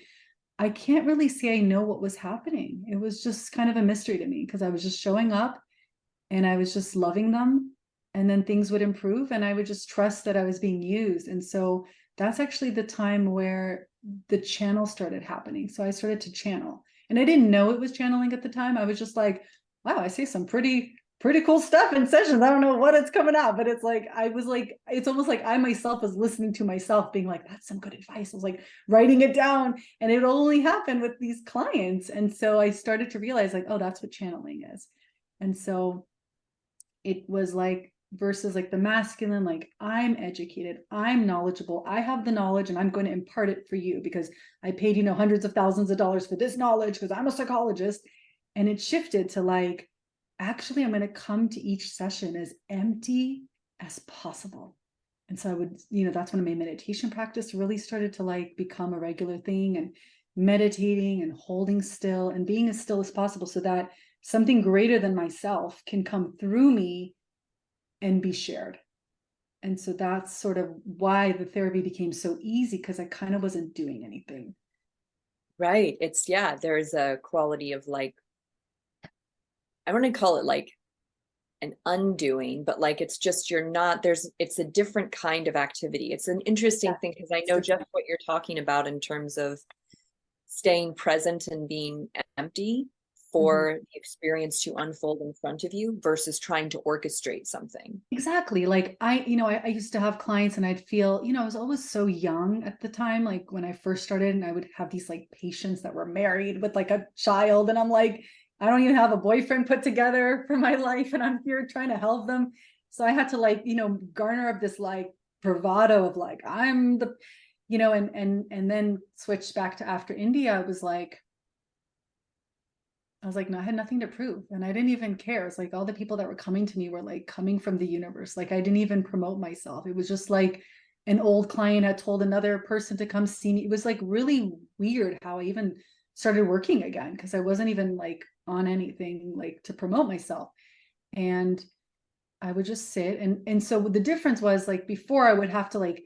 I can't really say I know what was happening. It was just kind of a mystery to me, because I was just showing up and I was just loving them, and then things would improve and I would just trust that I was being used. And so that's actually the time where the channel started happening. So I started to channel, and I didn't know it was channeling at the time. I was just like, wow, I say some pretty cool stuff in sessions. I don't know what it's coming out, but it's like, I was like, it's almost like I myself was listening to myself being like, that's some good advice. I was like writing it down, and it only happened with these clients. And so I started to realize like, oh, that's what channeling is. And so it was like, versus like the masculine, like I'm educated, I'm knowledgeable, I have the knowledge, and I'm going to impart it for you because I paid, hundreds of thousands of dollars for this knowledge because I'm a psychologist. And it shifted to like, actually, I'm going to come to each session as empty as possible. And so I would, that's when my meditation practice really started to like become a regular thing, and meditating and holding still and being as still as possible so that something greater than myself can come through me and be shared. And so that's sort of why the therapy became so easy, because I kind of wasn't doing anything. Right. There's a quality of like, I want to call it like an undoing, but like it's just it's a different kind of activity. It's an interesting thing, because I know just what you're talking about in terms of staying present and being empty for the experience to unfold in front of you versus trying to orchestrate something. Exactly. Like I used to have clients, and I'd feel, I was always so young at the time, like when I first started, and I would have these like patients that were married with like a child, and I'm like, I don't even have a boyfriend put together for my life, and I'm here trying to help them. So I had to like, garner up this like bravado of like, I'm the, and then switch back to after India. I was like, no, I had nothing to prove, and I didn't even care. It's like all the people that were coming to me were like coming from the universe. Like I didn't even promote myself. It was just like an old client had told another person to come see me. It was like really weird how I even started working again, because I wasn't even like on anything like to promote myself. And I would just sit, and so the difference was like before I would have to like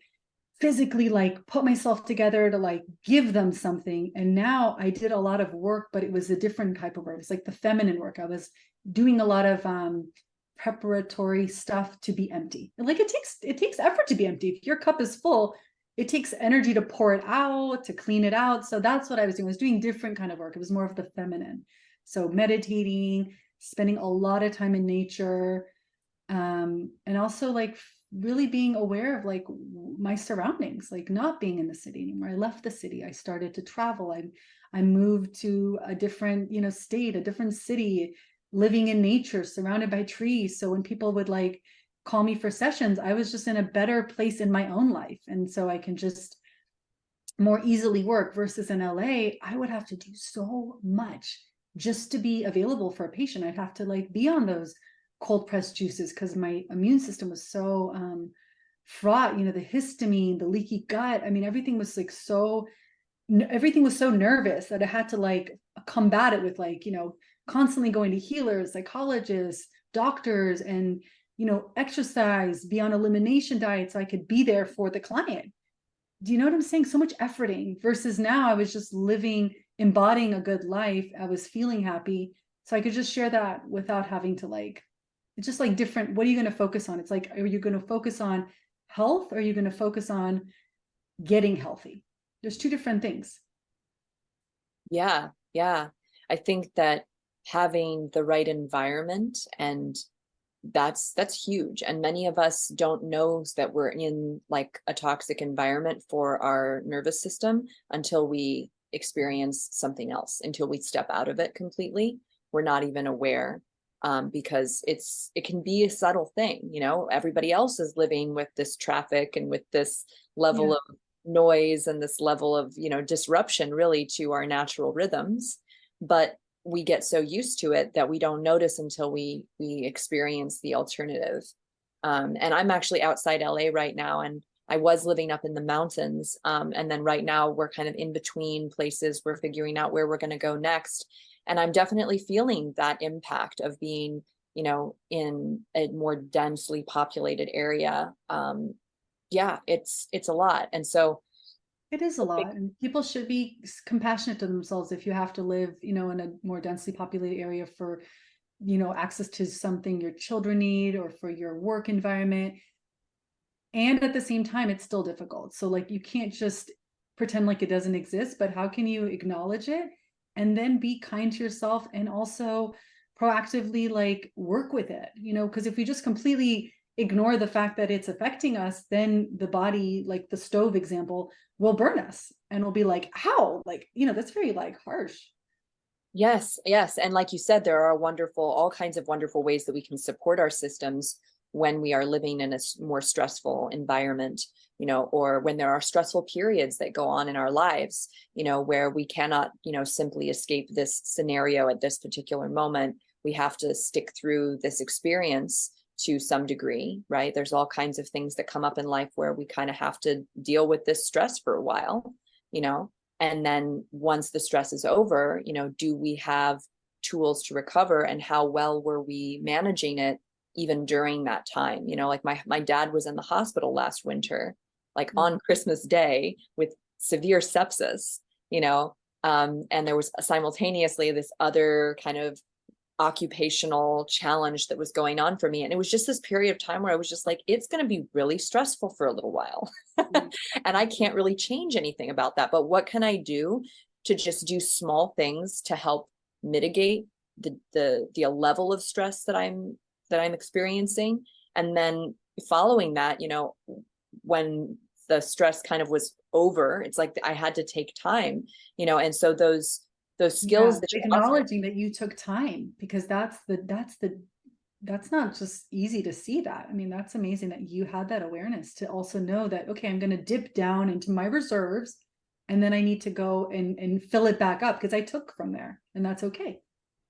physically like put myself together to like give them something, and now I did a lot of work, but it was a different type of work. It's like the feminine work. I was doing a lot of preparatory stuff to be empty. Like it takes effort to be empty. If your cup is full, it takes energy to pour it out, to clean it out. So that's what I was doing. I was doing different kind of work. It was more of the feminine. So meditating, spending a lot of time in nature, and also like really being aware of like my surroundings, like not being in the city anymore. I left the city. I started to travel. I moved to a different, state, a different city, living in nature, surrounded by trees. So when people would like call me for sessions, I was just in a better place in my own life. And so I can just more easily work, versus in LA, I would have to do so much just to be available for a patient. I'd have to like be on those cold pressed juices because my immune system was so fraught, the histamine, the leaky gut. I mean, everything was so nervous that I had to like combat it with like, constantly going to healers, psychologists, doctors, and, exercise, be on elimination diet so I could be there for the client. Do you know what I'm saying? So much efforting, versus now I was just living, embodying a good life. I was feeling happy. So I could just share that without having to like, it's just like different. What are you going to focus on? It's like, are you going to focus on health? Or are you going to focus on getting healthy? There's two different things. Yeah, yeah. I think that having the right environment, and that's huge. And many of us don't know that we're in like a toxic environment for our nervous system until we experience something else, until we step out of it completely. We're not even aware, because it can be a subtle thing. Everybody else is living with this traffic and with this level of noise and this level of disruption really to our natural rhythms, but we get so used to it that we don't notice until we experience the alternative. And I'm actually outside LA right now, and I was living up in the mountains, and then right now we're kind of in between places. We're figuring out where we're going to go next, and I'm definitely feeling that impact of being in a more densely populated area. Yeah, it's a lot. And so it is a lot, and people should be compassionate to themselves. If you have to live, in a more densely populated area for, access to something your children need, or for your work environment. And at the same time, it's still difficult. So like, you can't just pretend like it doesn't exist, but how can you acknowledge it and then be kind to yourself, and also proactively like work with it, because if we just completely ignore the fact that it's affecting us, then the body, like the stove example, will burn us, and we'll be like, how? Like, that's very like harsh. Yes, yes. And like you said, there are all kinds of wonderful ways that we can support our systems when we are living in a more stressful environment, or when there are stressful periods that go on in our lives, where we cannot, simply escape this scenario at this particular moment. We have to stick through this experience to some degree, right? There's all kinds of things that come up in life where we kind of have to deal with this stress for a while, and then once the stress is over, do we have tools to recover, and how well were we managing it even during that time? Like my dad was in the hospital last winter, like on Christmas Day, with severe sepsis, and there was simultaneously this other kind of occupational challenge that was going on for me. And it was just this period of time where I was just like, it's going to be really stressful for a little while. And I can't really change anything about that. But what can I do to just do small things to help mitigate the level of stress that I'm experiencing? And then following that, when the stress kind of was over, it's like I had to take time, and so those skills that acknowledging that you took time, because that's not just easy to see that. I mean, that's amazing that you had that awareness to also know that, okay, I'm going to dip down into my reserves, and then I need to go and fill it back up, because I took from there, and that's okay.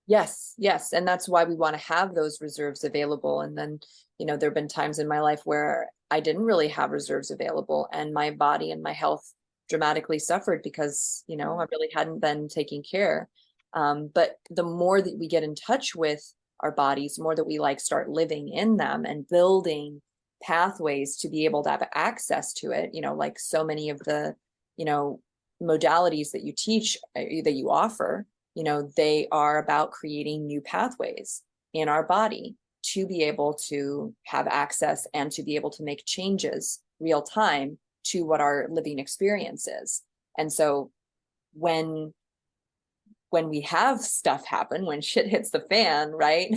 Yes, yes. And that's why we want to have those reserves available. And then, there have been times in my life where I didn't really have reserves available, and my body and my health dramatically suffered because, I really hadn't been taking care. But the more that we get in touch with our bodies, the more that we like start living in them and building pathways to be able to have access to it, like so many of the, modalities that you teach, that you offer, they are about creating new pathways in our body. to be able to have access and to be able to make changes real time to what our living experience is. And so when we have stuff happen, when shit hits the fan, right,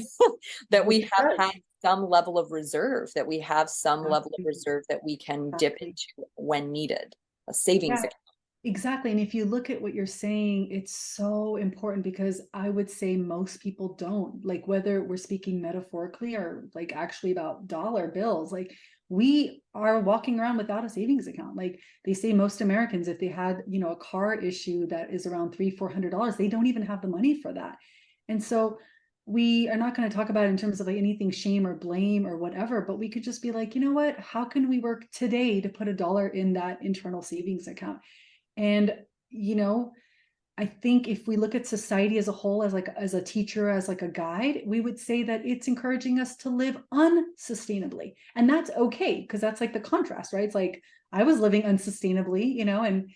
that we have had some level of reserve, that we have some level of reserve that we can dip into when needed, a savings account. Exactly. And if you look at what you're saying, it's so important, because I would say most people don't, like, whether we're speaking metaphorically or like actually about dollar bills, like we are walking around without a savings account. Like they say most Americans, if they had, a car issue that is around $300-400, they don't even have the money for that. And so we are not going to talk about it in terms of like anything shame or blame or whatever, but we could just be like, you know what, how can we work today to put $1 in that internal savings account? And, I think if we look at society as a whole, as a teacher, as like a guide, we would say that it's encouraging us to live unsustainably. And that's okay, because that's like the contrast, right? It's like I was living unsustainably, and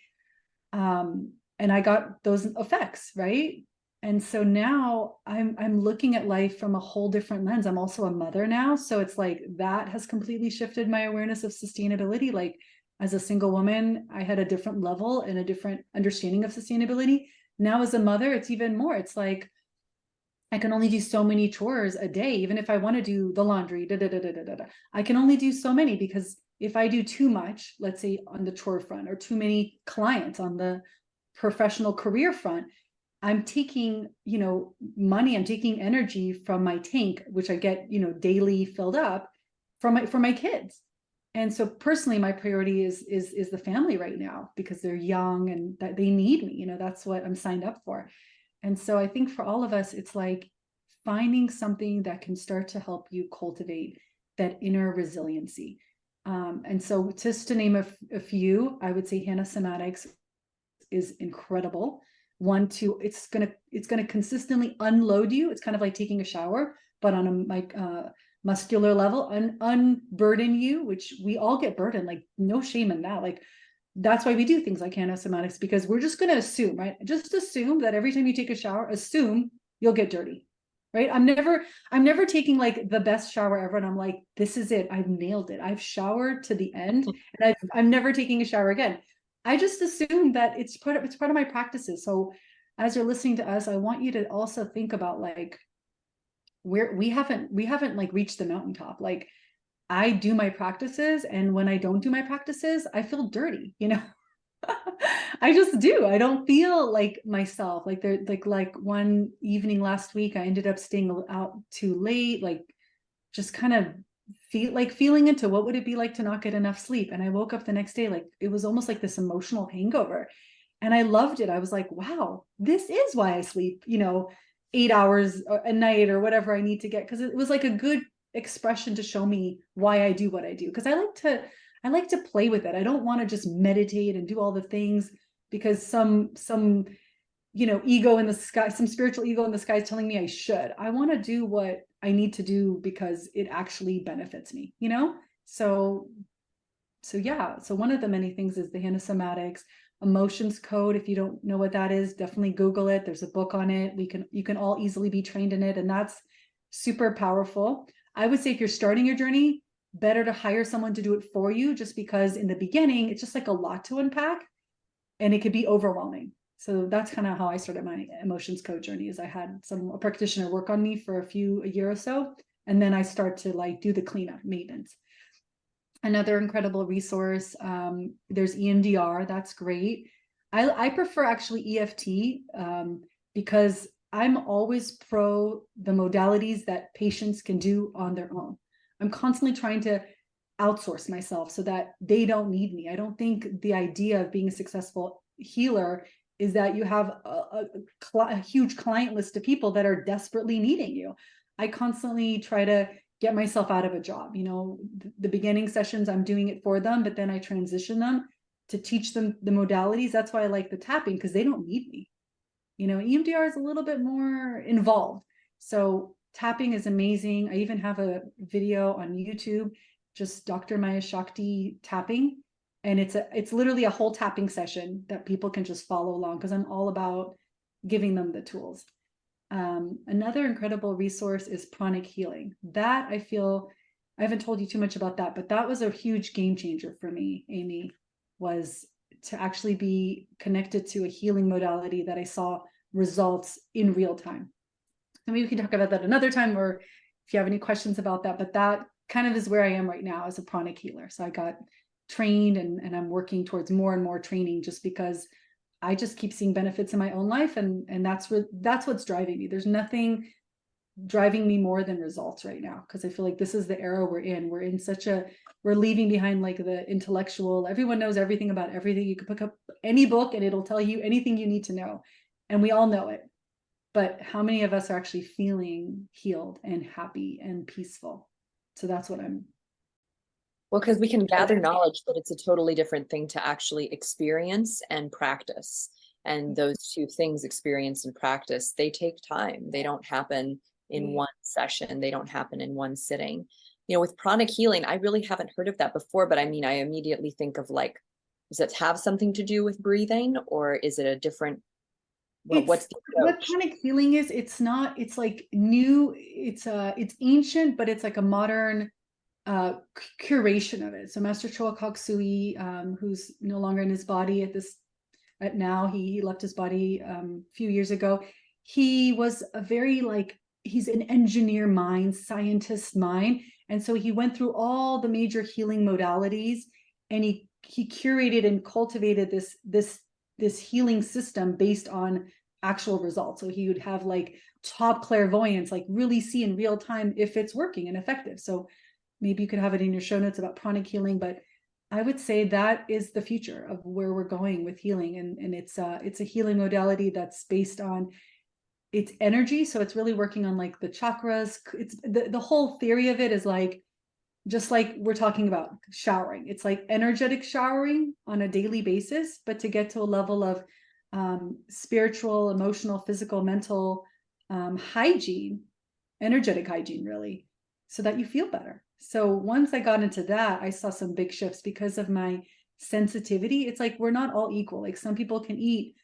I got those effects, right? And so now I'm looking at life from a whole different lens. I'm also a mother now, so it's like that has completely shifted my awareness of sustainability. Like, as a single woman, I had a different level and a different understanding of sustainability. Now as a mother, it's even more. It's like I can only do so many chores a day, even if I want to do the laundry, I can only do so many, because if I do too much, let's say on the chore front, or too many clients on the professional career front, I'm taking, money, I'm taking energy from my tank, which I get, daily filled up for my kids. And so personally, my priority is the family right now, because they're young and that they need me. That's what I'm signed up for. And so I think for all of us, it's like finding something that can start to help you cultivate that inner resiliency. And so just to name a few, I would say Hannah Somatics is incredible. It's gonna consistently unload you. It's kind of like taking a shower, but on a muscular level, unburden you, which we all get burdened, like no shame in that. Like that's why we do things like Hannah Somatics, because we're just going to assume, right? Just assume that every time you take a shower, assume you'll get dirty, right? I'm never taking like the best shower ever, and I'm like, this is it, I've nailed it, I've showered to the end, and I'm never taking a shower again. I just assume that it's part of my practices. So as you're listening to us, I want you to also think about like, we haven't like reached the mountaintop. Like I do my practices, and when I don't do my practices, I feel dirty, I just do. I don't feel like myself. Like there, like one evening last week, I ended up staying out too late, like just kind of feeling into what would it be like to not get enough sleep. And I woke up the next day, like it was almost like this emotional hangover. And I loved it. I was like, wow, this is why I sleep, 8 hours a night or whatever I need to get. Cause it was like a good expression to show me why I do what I do. Because I like to play with it. I don't want to just meditate and do all the things because some ego in the sky, some spiritual ego in the sky is telling me I should. I want to do what I need to do because it actually benefits me, So yeah. So one of the many things is the Hannah Somatics emotions code. If you don't know what that is, definitely Google it. There's a book on it. You can all easily be trained in it. And that's super powerful. I would say if you're starting your journey, better to hire someone to do it for you, just because in the beginning, it's just like a lot to unpack and it could be overwhelming. So that's kind of how I started my emotions code journey. Is I had a practitioner work on me for a year or so, and then I start to like do the cleanup maintenance. Another incredible resource, there's EMDR. That's great. I prefer actually EFT because I'm always pro the modalities that patients can do on their own. I'm constantly trying to outsource myself so that they don't need me. I don't think the idea of being a successful healer is that you have a huge client list of people that are desperately needing you. I constantly try to get myself out of a job. The beginning sessions, I'm doing it for them, but then I transition them to teach them the modalities. That's why I like the tapping, because they don't need me. EMDR is a little bit more involved. So tapping is amazing. I even have a video on YouTube, just Dr. Maya Shakti tapping. And it's literally a whole tapping session that people can just follow along, because I'm all about giving them the tools. Another incredible resource is pranic healing. That I feel, I haven't told you too much about that, but that was a huge game changer for me, Amy, was to actually be connected to a healing modality that I saw results in real time. And maybe we can talk about that another time, or if you have any questions about that, but that kind of is where I am right now as a pranic healer. So I got trained and I'm working towards more and more training just because I just keep seeing benefits in my own life, and that's what's driving me. There's nothing driving me more than results right now, because I feel like this is the era we're in. We're in such a, we're leaving behind like the intellectual, everyone knows everything about everything. You can pick up any book and it'll tell you anything you need to know, and we all know it. But how many of us are actually feeling healed and happy and peaceful? So that's what I'm. Well, because we can gather knowledge, but it's a totally different thing to actually experience and practice. And those two things, experience and practice, they take time. They don't happen in one session. They don't happen in one sitting. You know, with pranic healing, I really haven't heard of that before, but I mean, I immediately think of like, does it have something to do with breathing, or is it a different, what's the What approach? pranic healing is, it's not, it's like new, it's ancient, but it's like a modern curation of it. So Master Choa Kok Sui, who's no longer in his body at now, he left his body a few years ago. He was a very like, he's an engineer mind, scientist mind, and so he went through all the major healing modalities, and he curated and cultivated this healing system based on actual results. So he would have like top clairvoyance, like really see in real time if it's working and effective. So maybe you could have it in your show notes about pranic healing, but I would say that is the future of where we're going with healing. And it's a healing modality that's based on its energy. So it's really working on like the chakras. It's the whole theory of it is like, just like we're talking about showering, it's like energetic showering on a daily basis, but to get to a level of spiritual, emotional, physical, mental hygiene, energetic hygiene, really, so that you feel better. So once I got into that, I saw some big shifts because of my sensitivity. It's like we're not all equal. Like some people can eat,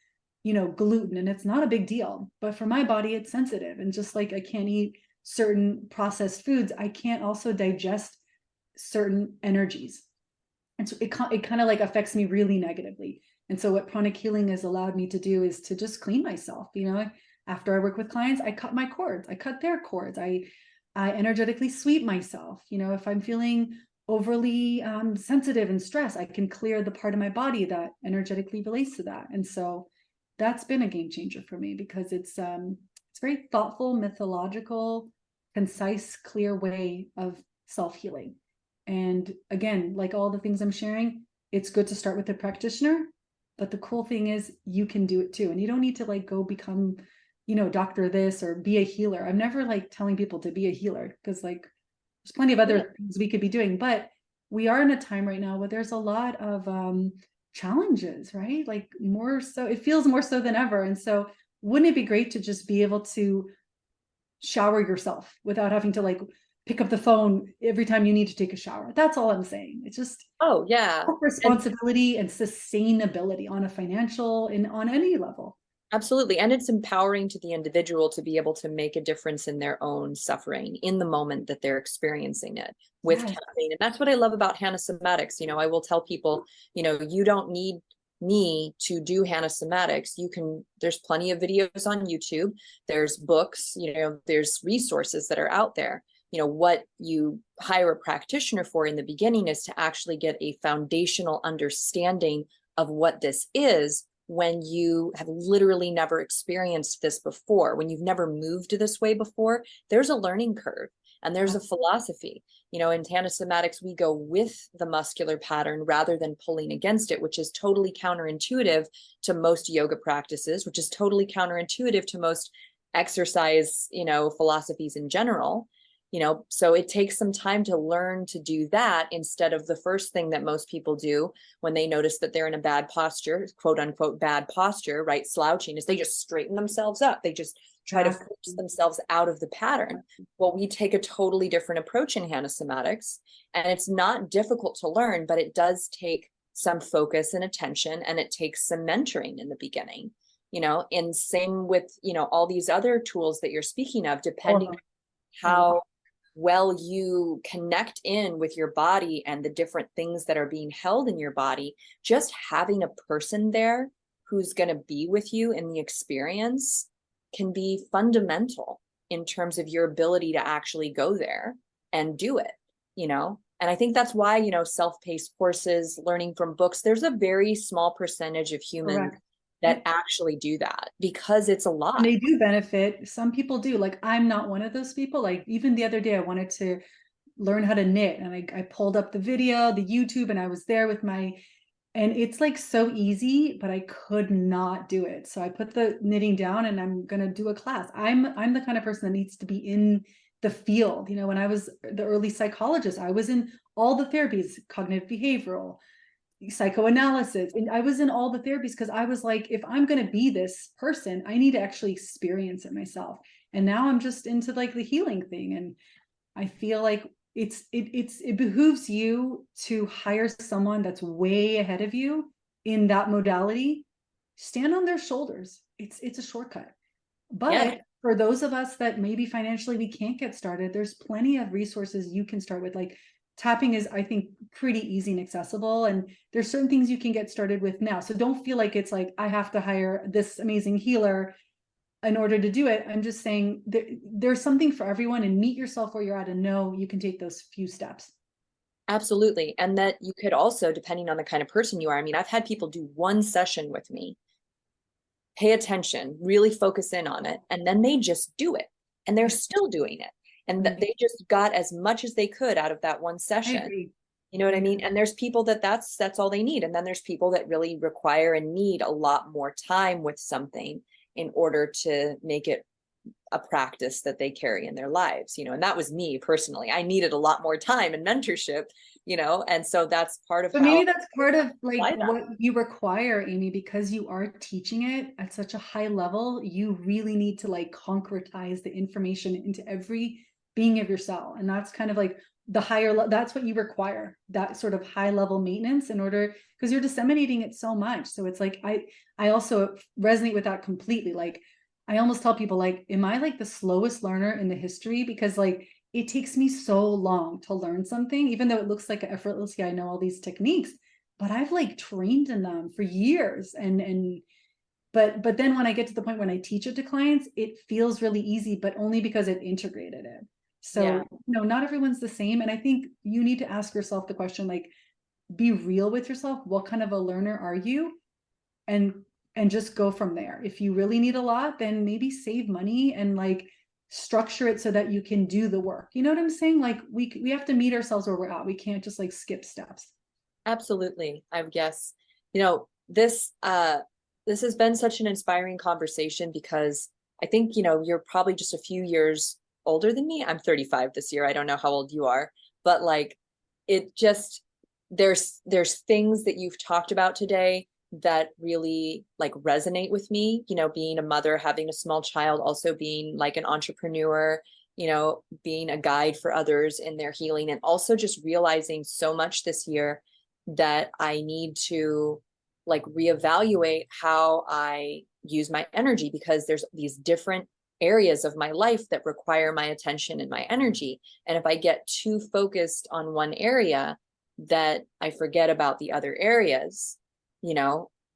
gluten and it's not a big deal, but for my body, it's sensitive. And just like I can't eat certain processed foods, I can't also digest certain energies. And so it kind of like affects me really negatively. And so what pranic healing has allowed me to do is to just clean myself. After I work with clients, I cut my cords, I cut their cords, I energetically sweep myself. If I'm feeling overly sensitive and stressed, I can clear the part of my body that energetically relates to that. And so that's been a game changer for me, because it's very thoughtful, mythological, concise, clear way of self-healing. And again, like all the things I'm sharing, it's good to start with a practitioner, but the cool thing is you can do it too. And you don't need to like go become, doctor this or be a healer. I'm never like telling people to be a healer, because like there's plenty of other things we could be doing, but we are in a time right now where there's a lot of challenges, right? Like more so, it feels more so than ever. And so wouldn't it be great to just be able to shower yourself without having to like pick up the phone every time you need to take a shower? That's all I'm saying. It's just responsibility and sustainability on a financial and on any level. Absolutely. And it's empowering to the individual to be able to make a difference in their own suffering in the moment that they're experiencing it with caffeine. And that's what I love about Hannah Somatics. I will tell people, you don't need me to do Hannah Somatics. There's plenty of videos on YouTube. There's books, there's resources that are out there. What you hire a practitioner for in the beginning is to actually get a foundational understanding of what this is, when you have literally never experienced this before, when you've never moved this way before. There's a learning curve and there's a philosophy. In Hannah Somatics, we go with the muscular pattern rather than pulling against it, which is totally counterintuitive to most yoga practices, which is totally counterintuitive to most exercise, philosophies in general. So it takes some time to learn to do that, instead of the first thing that most people do when they notice that they're in a bad posture, quote unquote, bad posture, right? Slouching, is they just straighten themselves up. They just try to force themselves out of the pattern. Well, we take a totally different approach in Hannah Somatics, and it's not difficult to learn, but it does take some focus and attention, and it takes some mentoring in the beginning. and same with, all these other tools that you're speaking of, All of depending them. on All of them. how well you connect in with your body and the different things that are being held in your body. Just having a person there who's going to be with you in the experience can be fundamental in terms of your ability to actually go there and do it, and I think that's why, self-paced courses, learning from books, there's a very small percentage of humans Correct. that Yep. actually do that because it's a And lot. they do benefit. Some people do. Like, I'm not one of those people. Like, even the other day, I wanted to learn how to knit, and I pulled up the video, the YouTube, and I was there with my, and it's like so easy, but I could not do it. So I put the knitting down, and I'm gonna do a class. I'm the kind of person that needs to be in the field. When I was the early psychologist, I was in all the therapies, cognitive behavioral, psychoanalysis, and I was in all the therapies because I was like, if I'm going to be this person, I need to actually experience it myself. And now I'm just into like the healing thing, and I feel like it behooves you to hire someone that's way ahead of you in that modality. Stand on their shoulders. It's a shortcut. Yeah, But for those of us that maybe financially we can't get started, there's plenty of resources you can start with. Like, tapping is, I think, pretty easy and accessible, and there's certain things you can get started with now. So don't feel like it's like I have to hire this amazing healer in order to do it. I'm just saying there's something for everyone, and meet yourself where you're at and know you can take those few steps. absolutely. And that you could also, depending on the kind of person you are, I mean, I've had people do one session with me, pay attention, really focus in on it, and then they just do it. And they're still doing it. And that they just got as much as they could out of that one I session. agree. You know what I mean? And there's people that's all they need. And then there's people that really require and need a lot more time with something in order to make it a practice that they carry in their lives, and that was me personally. I needed a lot more time and mentorship, and so that's part of But how maybe that's part of like I what you require, Amy, because you are teaching it at such a high level. You really need to like concretize the information into every being of your cell. And that's kind of like the higher, that's what you require, that sort of high level maintenance in order, because you're disseminating it so much. So it's like, I also resonate with that completely. Like, I almost tell people, like, am I like the slowest learner in the history? Because like, it takes me so long to learn something, even though it looks like effortlessly I know all these techniques, but I've like trained in them for years. But then when I get to the point when I teach it to clients, it feels really easy, but only because I've integrated it. yeah, So, not everyone's the same. And I think you need to ask yourself the question, like, be real with yourself. What kind of a learner are you? And just go from there. If you really need a lot, then maybe save money and like structure it so that you can do the work. You know what I'm saying? Like, we have to meet ourselves where we're at. We can't just like skip steps. absolutely. I guess, this has been such an inspiring conversation because I think, you're probably just a few years older than me. I'm 35 this year. I don't know how old you are, but like it just there's things that you've talked about today that really like resonate with me, being a mother, having a small child, also being like an entrepreneur, being a guide for others in their healing, and also just realizing so much this year that I need to like reevaluate how I use my energy, because there's these different areas of my life that require my attention and my energy. And if I get too focused on one area, that I forget about the other areas,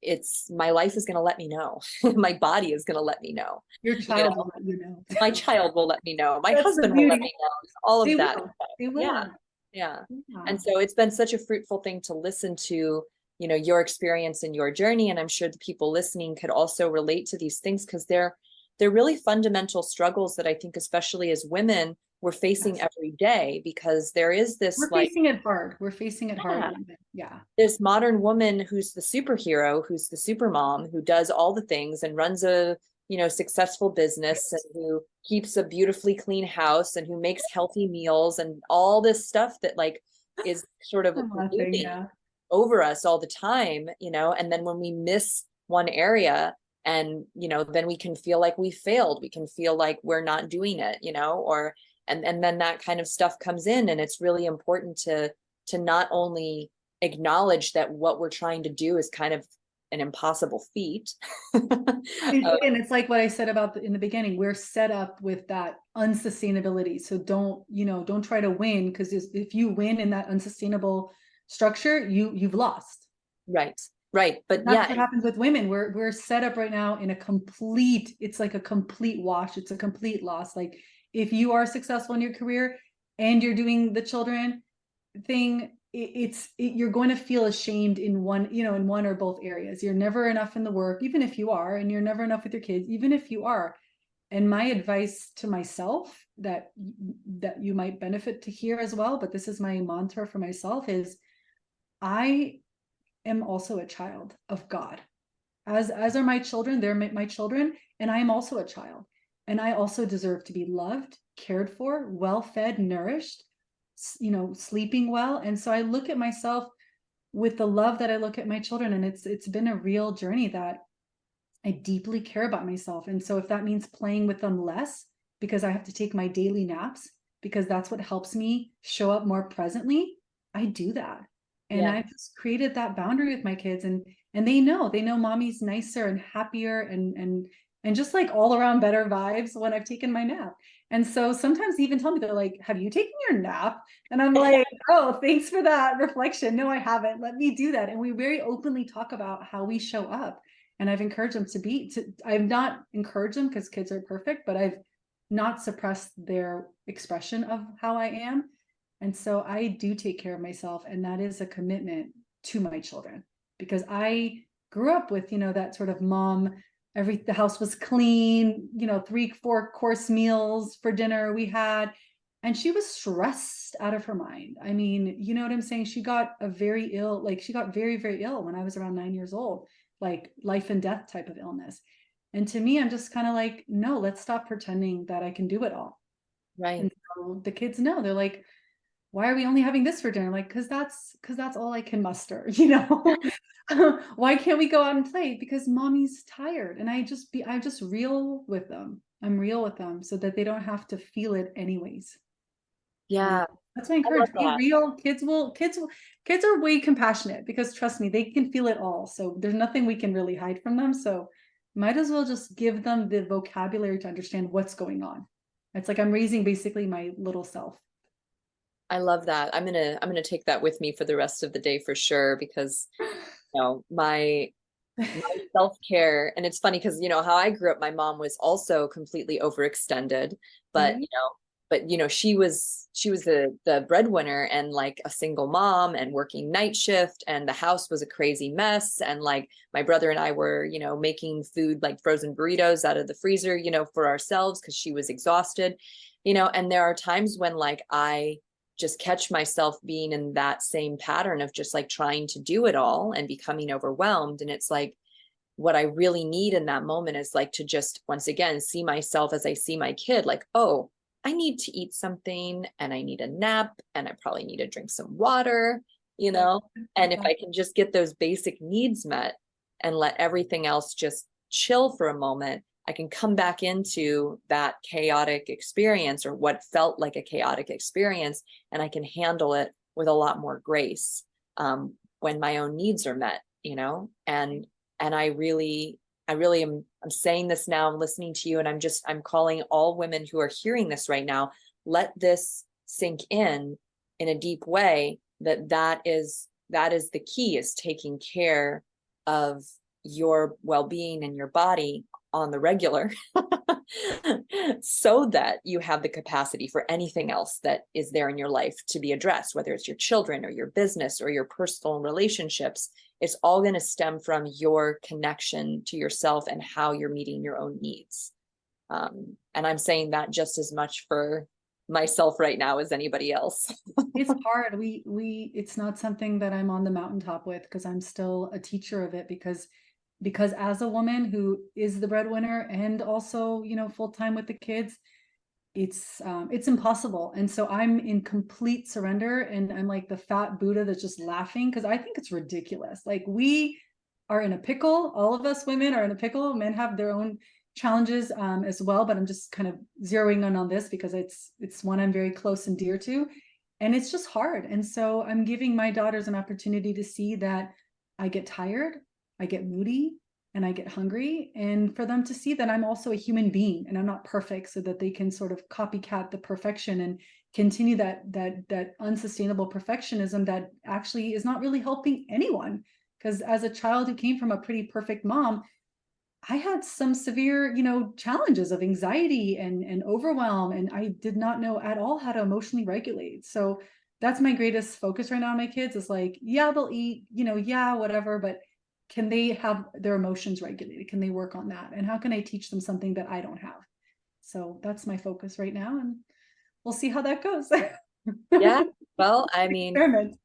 it's my life is going to let me know. My body is going to let me know. Your You child know, will let you know. my child will let me know. My That's the husband will let beauty. me know. All They of that. will. They Yeah. will. Yeah. Yeah. And so it's been such a fruitful thing to listen to, your experience and your journey. And I'm sure the people listening could also relate to these things because they're really fundamental struggles that I think, especially as women, we're facing Yes. every day, because there is this We're like, facing it hard. We're facing it hard. yeah, Yeah. this modern woman who's the superhero, who's the super mom, who does all the things and runs a, successful business, and who keeps a beautifully clean house, and who makes healthy meals and all this stuff that like is sort of I'm laughing. looming Yeah. over us all the time, and then when we miss one area, and then we can feel like we failed, we can feel like we're not doing it, or and then that kind of stuff comes in, and it's really important to not only acknowledge that what we're trying to do is kind of an impossible feat. And it's like what I said about in the beginning, we're set up with that unsustainability. So don't try to win, because if you win in that unsustainable structure, you've lost. Right. Right. But That's yeah, what happens with women. We're set up right now in it's like a complete wash. It's a complete loss. Like if you are successful in your career and you're doing the children thing, you're going to feel ashamed in one or both areas. You're never enough in the work, even if you are, and you're never enough with your kids, even if you are. And my advice to myself that you might benefit to hear as well, but this is my mantra for myself, is I am also a child of God. As are my children. They're my children, and I am also a child. And I also deserve to be loved, cared for, well fed, nourished, sleeping well. And so I look at myself with the love that I look at my children, and it's been a real journey that I deeply care about myself. And so if that means playing with them less because I have to take my daily naps, because that's what helps me show up more presently, I do that. And yeah, I've just created that boundary with my kids, and they know mommy's nicer and happier and just like all around better vibes when I've taken my nap. And so sometimes they even tell me, they're like, have you taken your nap? And I'm like, oh, thanks for that reflection. No, I haven't. Let me do that. And we very openly talk about how we show up. And I've encouraged them I've not encouraged them because kids are perfect, but I've not suppressed their expression of how I am. And so I do take care of myself. And that is a commitment to my children, because I grew up with, that sort of mom, the house was clean, 3-4 course meals for dinner we had. And she was stressed out of her mind. I mean, you know what I'm saying? She got very, very ill when I was around 9 years old, like life and death type of illness. And to me, I'm just kind of like, no, let's stop pretending that I can do it all. right. And so the kids know, they're like, why are we only having this for dinner? Like, because that's all I can muster, Why can't we go out and play? Because mommy's tired. And I'm just real with them. I'm real with them so that they don't have to feel it anyways. Yeah, That's what I I love encourage. Be that. real. Kids are way compassionate, because trust me, they can feel it all. So there's nothing we can really hide from them. So might as well just give them the vocabulary to understand what's going on. It's like I'm raising basically my little self. I love that. I'm gonna take that with me for the rest of the day for sure, because my self-care, and it's funny because how I grew up, my mom was also completely overextended, but Right? she was the breadwinner and like a single mom and working night shift, and the house was a crazy mess, and like my brother and I were making food like frozen burritos out of the freezer for ourselves because she was exhausted, and there are times when like I just catch myself being in that same pattern of just like trying to do it all and becoming overwhelmed. And it's like, what I really need in that moment is like to just once again see myself as I see my kid, like, oh, I need to eat something and I need a nap and I probably need to drink some water, and if I can just get those basic needs met and let everything else just chill for a moment, I can come back into that chaotic experience or what felt like a chaotic experience, and I can handle it with a lot more grace when my own needs are met, and I really am, I'm saying this now, I'm listening to you, and I'm calling all women who are hearing this right now, let this sink in a deep way, that is the key, is taking care of your well-being and your body on the regular so that you have the capacity for anything else that is there in your life to be addressed, whether it's your children or your business or your personal relationships. It's all going to stem from your connection to yourself and how you're meeting your own needs. And I'm saying that just as much for myself right now as anybody else. It's hard. It's not something that I'm on the mountaintop with, because I'm still a teacher of it, because as a woman who is the breadwinner and also, full-time with the kids, it's impossible. And so I'm in complete surrender, and I'm like the fat Buddha that's just laughing, because I think it's ridiculous. Like, we are in a pickle. All of us women are in a pickle. Men have their own challenges as well, but I'm just kind of zeroing in on this because it's one I'm very close and dear to, and it's just hard. And so I'm giving my daughters an opportunity to see that I get tired, I get moody and I get hungry, and for them to see that I'm also a human being and I'm not perfect, so that they can sort of copycat the perfection and continue that unsustainable perfectionism that actually is not really helping anyone. Because as a child who came from a pretty perfect mom, I had some severe, challenges of anxiety and overwhelm, and I did not know at all how to emotionally regulate. So that's my greatest focus right now on my kids, is like, yeah, they'll eat, yeah, whatever, but can they have their emotions regulated? Can they work on that? And how can I teach them something that I don't have? So that's my focus right now, and we'll see how that goes. Yeah, well, I mean, Experiment.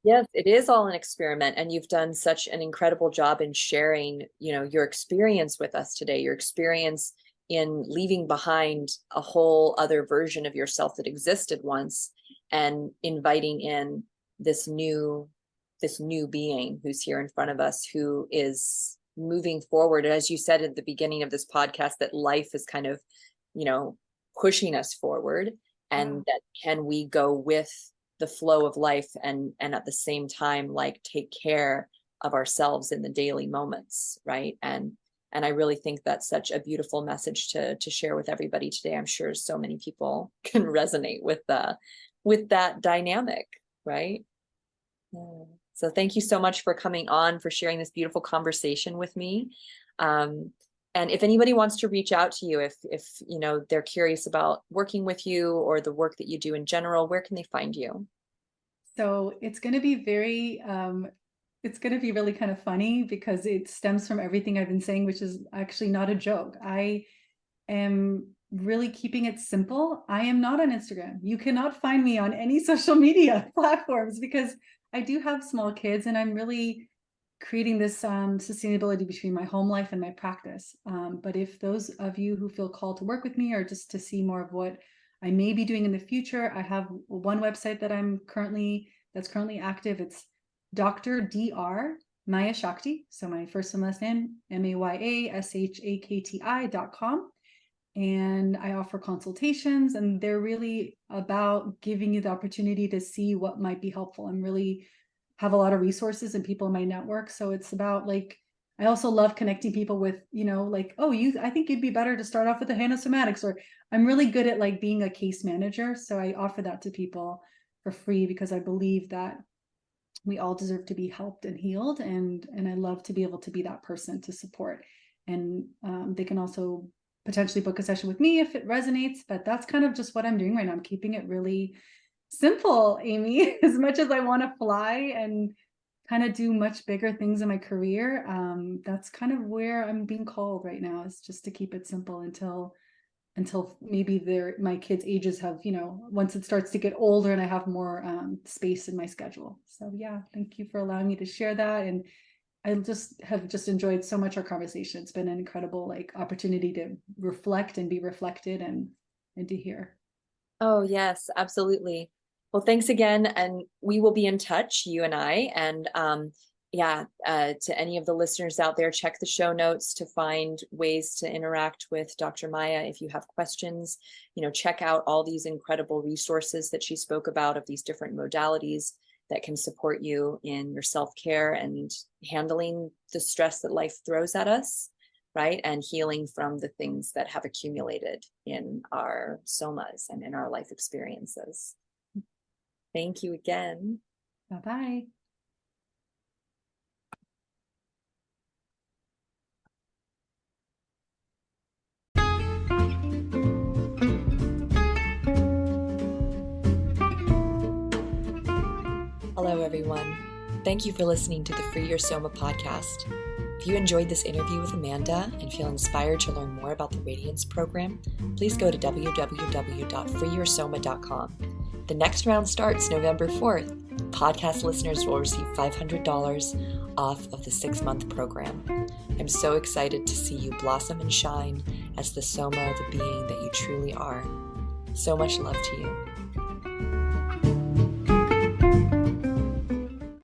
yes, it is all an experiment, and you've done such an incredible job in sharing, your experience with us today, your experience in leaving behind a whole other version of yourself that existed once, and inviting in this new being who's here in front of us, who is moving forward. As you said at the beginning of this podcast, that life is kind of, pushing us forward, and that can we go with the flow of life, and at the same time, like, take care of ourselves in the daily moments, right? And I really think that's such a beautiful message to share with everybody today. I'm sure so many people can resonate with that dynamic, right? Yeah. So thank you so much for coming on, for sharing this beautiful conversation with me. And if anybody wants to reach out to you, if they're curious about working with you or the work that you do in general, where can they find you? So it's going to be really kind of funny, because it stems from everything I've been saying, which is actually not a joke. I am really keeping it simple. I am not on Instagram. You cannot find me on any social media platforms, because I do have small kids, and I'm really creating this sustainability between my home life and my practice. But if those of you who feel called to work with me, or just to see more of what I may be doing in the future, I have one website that's currently active. It's Dr. Maya Shakti. So my first and last name, MAYASHAKTI.com. And I offer consultations, and they're really about giving you the opportunity to see what might be helpful. I'm really have a lot of resources and people in my network. So it's about, like, I also love connecting people with, like, oh, I think you'd be better to start off with the somatics, or I'm really good at, like, being a case manager. So I offer that to people for free, because I believe that we all deserve to be helped and healed. And I love to be able to be that person to support. And they can also potentially book a session with me if it resonates, but that's kind of just what I'm doing right now. I'm keeping it really simple, Amy. As much as I want to fly and kind of do much bigger things in my career, that's kind of where I'm being called right now, is just to keep it simple until maybe my kids' ages have, once it starts to get older and I have more space in my schedule. So yeah, thank you for allowing me to share that. And I have enjoyed so much our conversation. It's been an incredible, like, opportunity to reflect and be reflected, and to hear. Oh, yes, absolutely. Well, thanks again. And we will be in touch, you and I. And to any of the listeners out there, check the show notes to find ways to interact with Dr. Maya. If you have questions, check out all these incredible resources that she spoke about, of these different modalities that can support you in your self-care and handling the stress that life throws at us, right? And healing from the things that have accumulated in our somas and in our life experiences. Thank you again. Bye-bye. Hello, everyone. Thank you for listening to the Free Your Soma podcast. If you enjoyed this interview with Amanda and feel inspired to learn more about the Radiance program, please go to www.freeyoursoma.com. The next round starts November 4th. Podcast listeners will receive $500 off of the 6-month program. I'm so excited to see you blossom and shine as the Soma, the being that you truly are. So much love to you.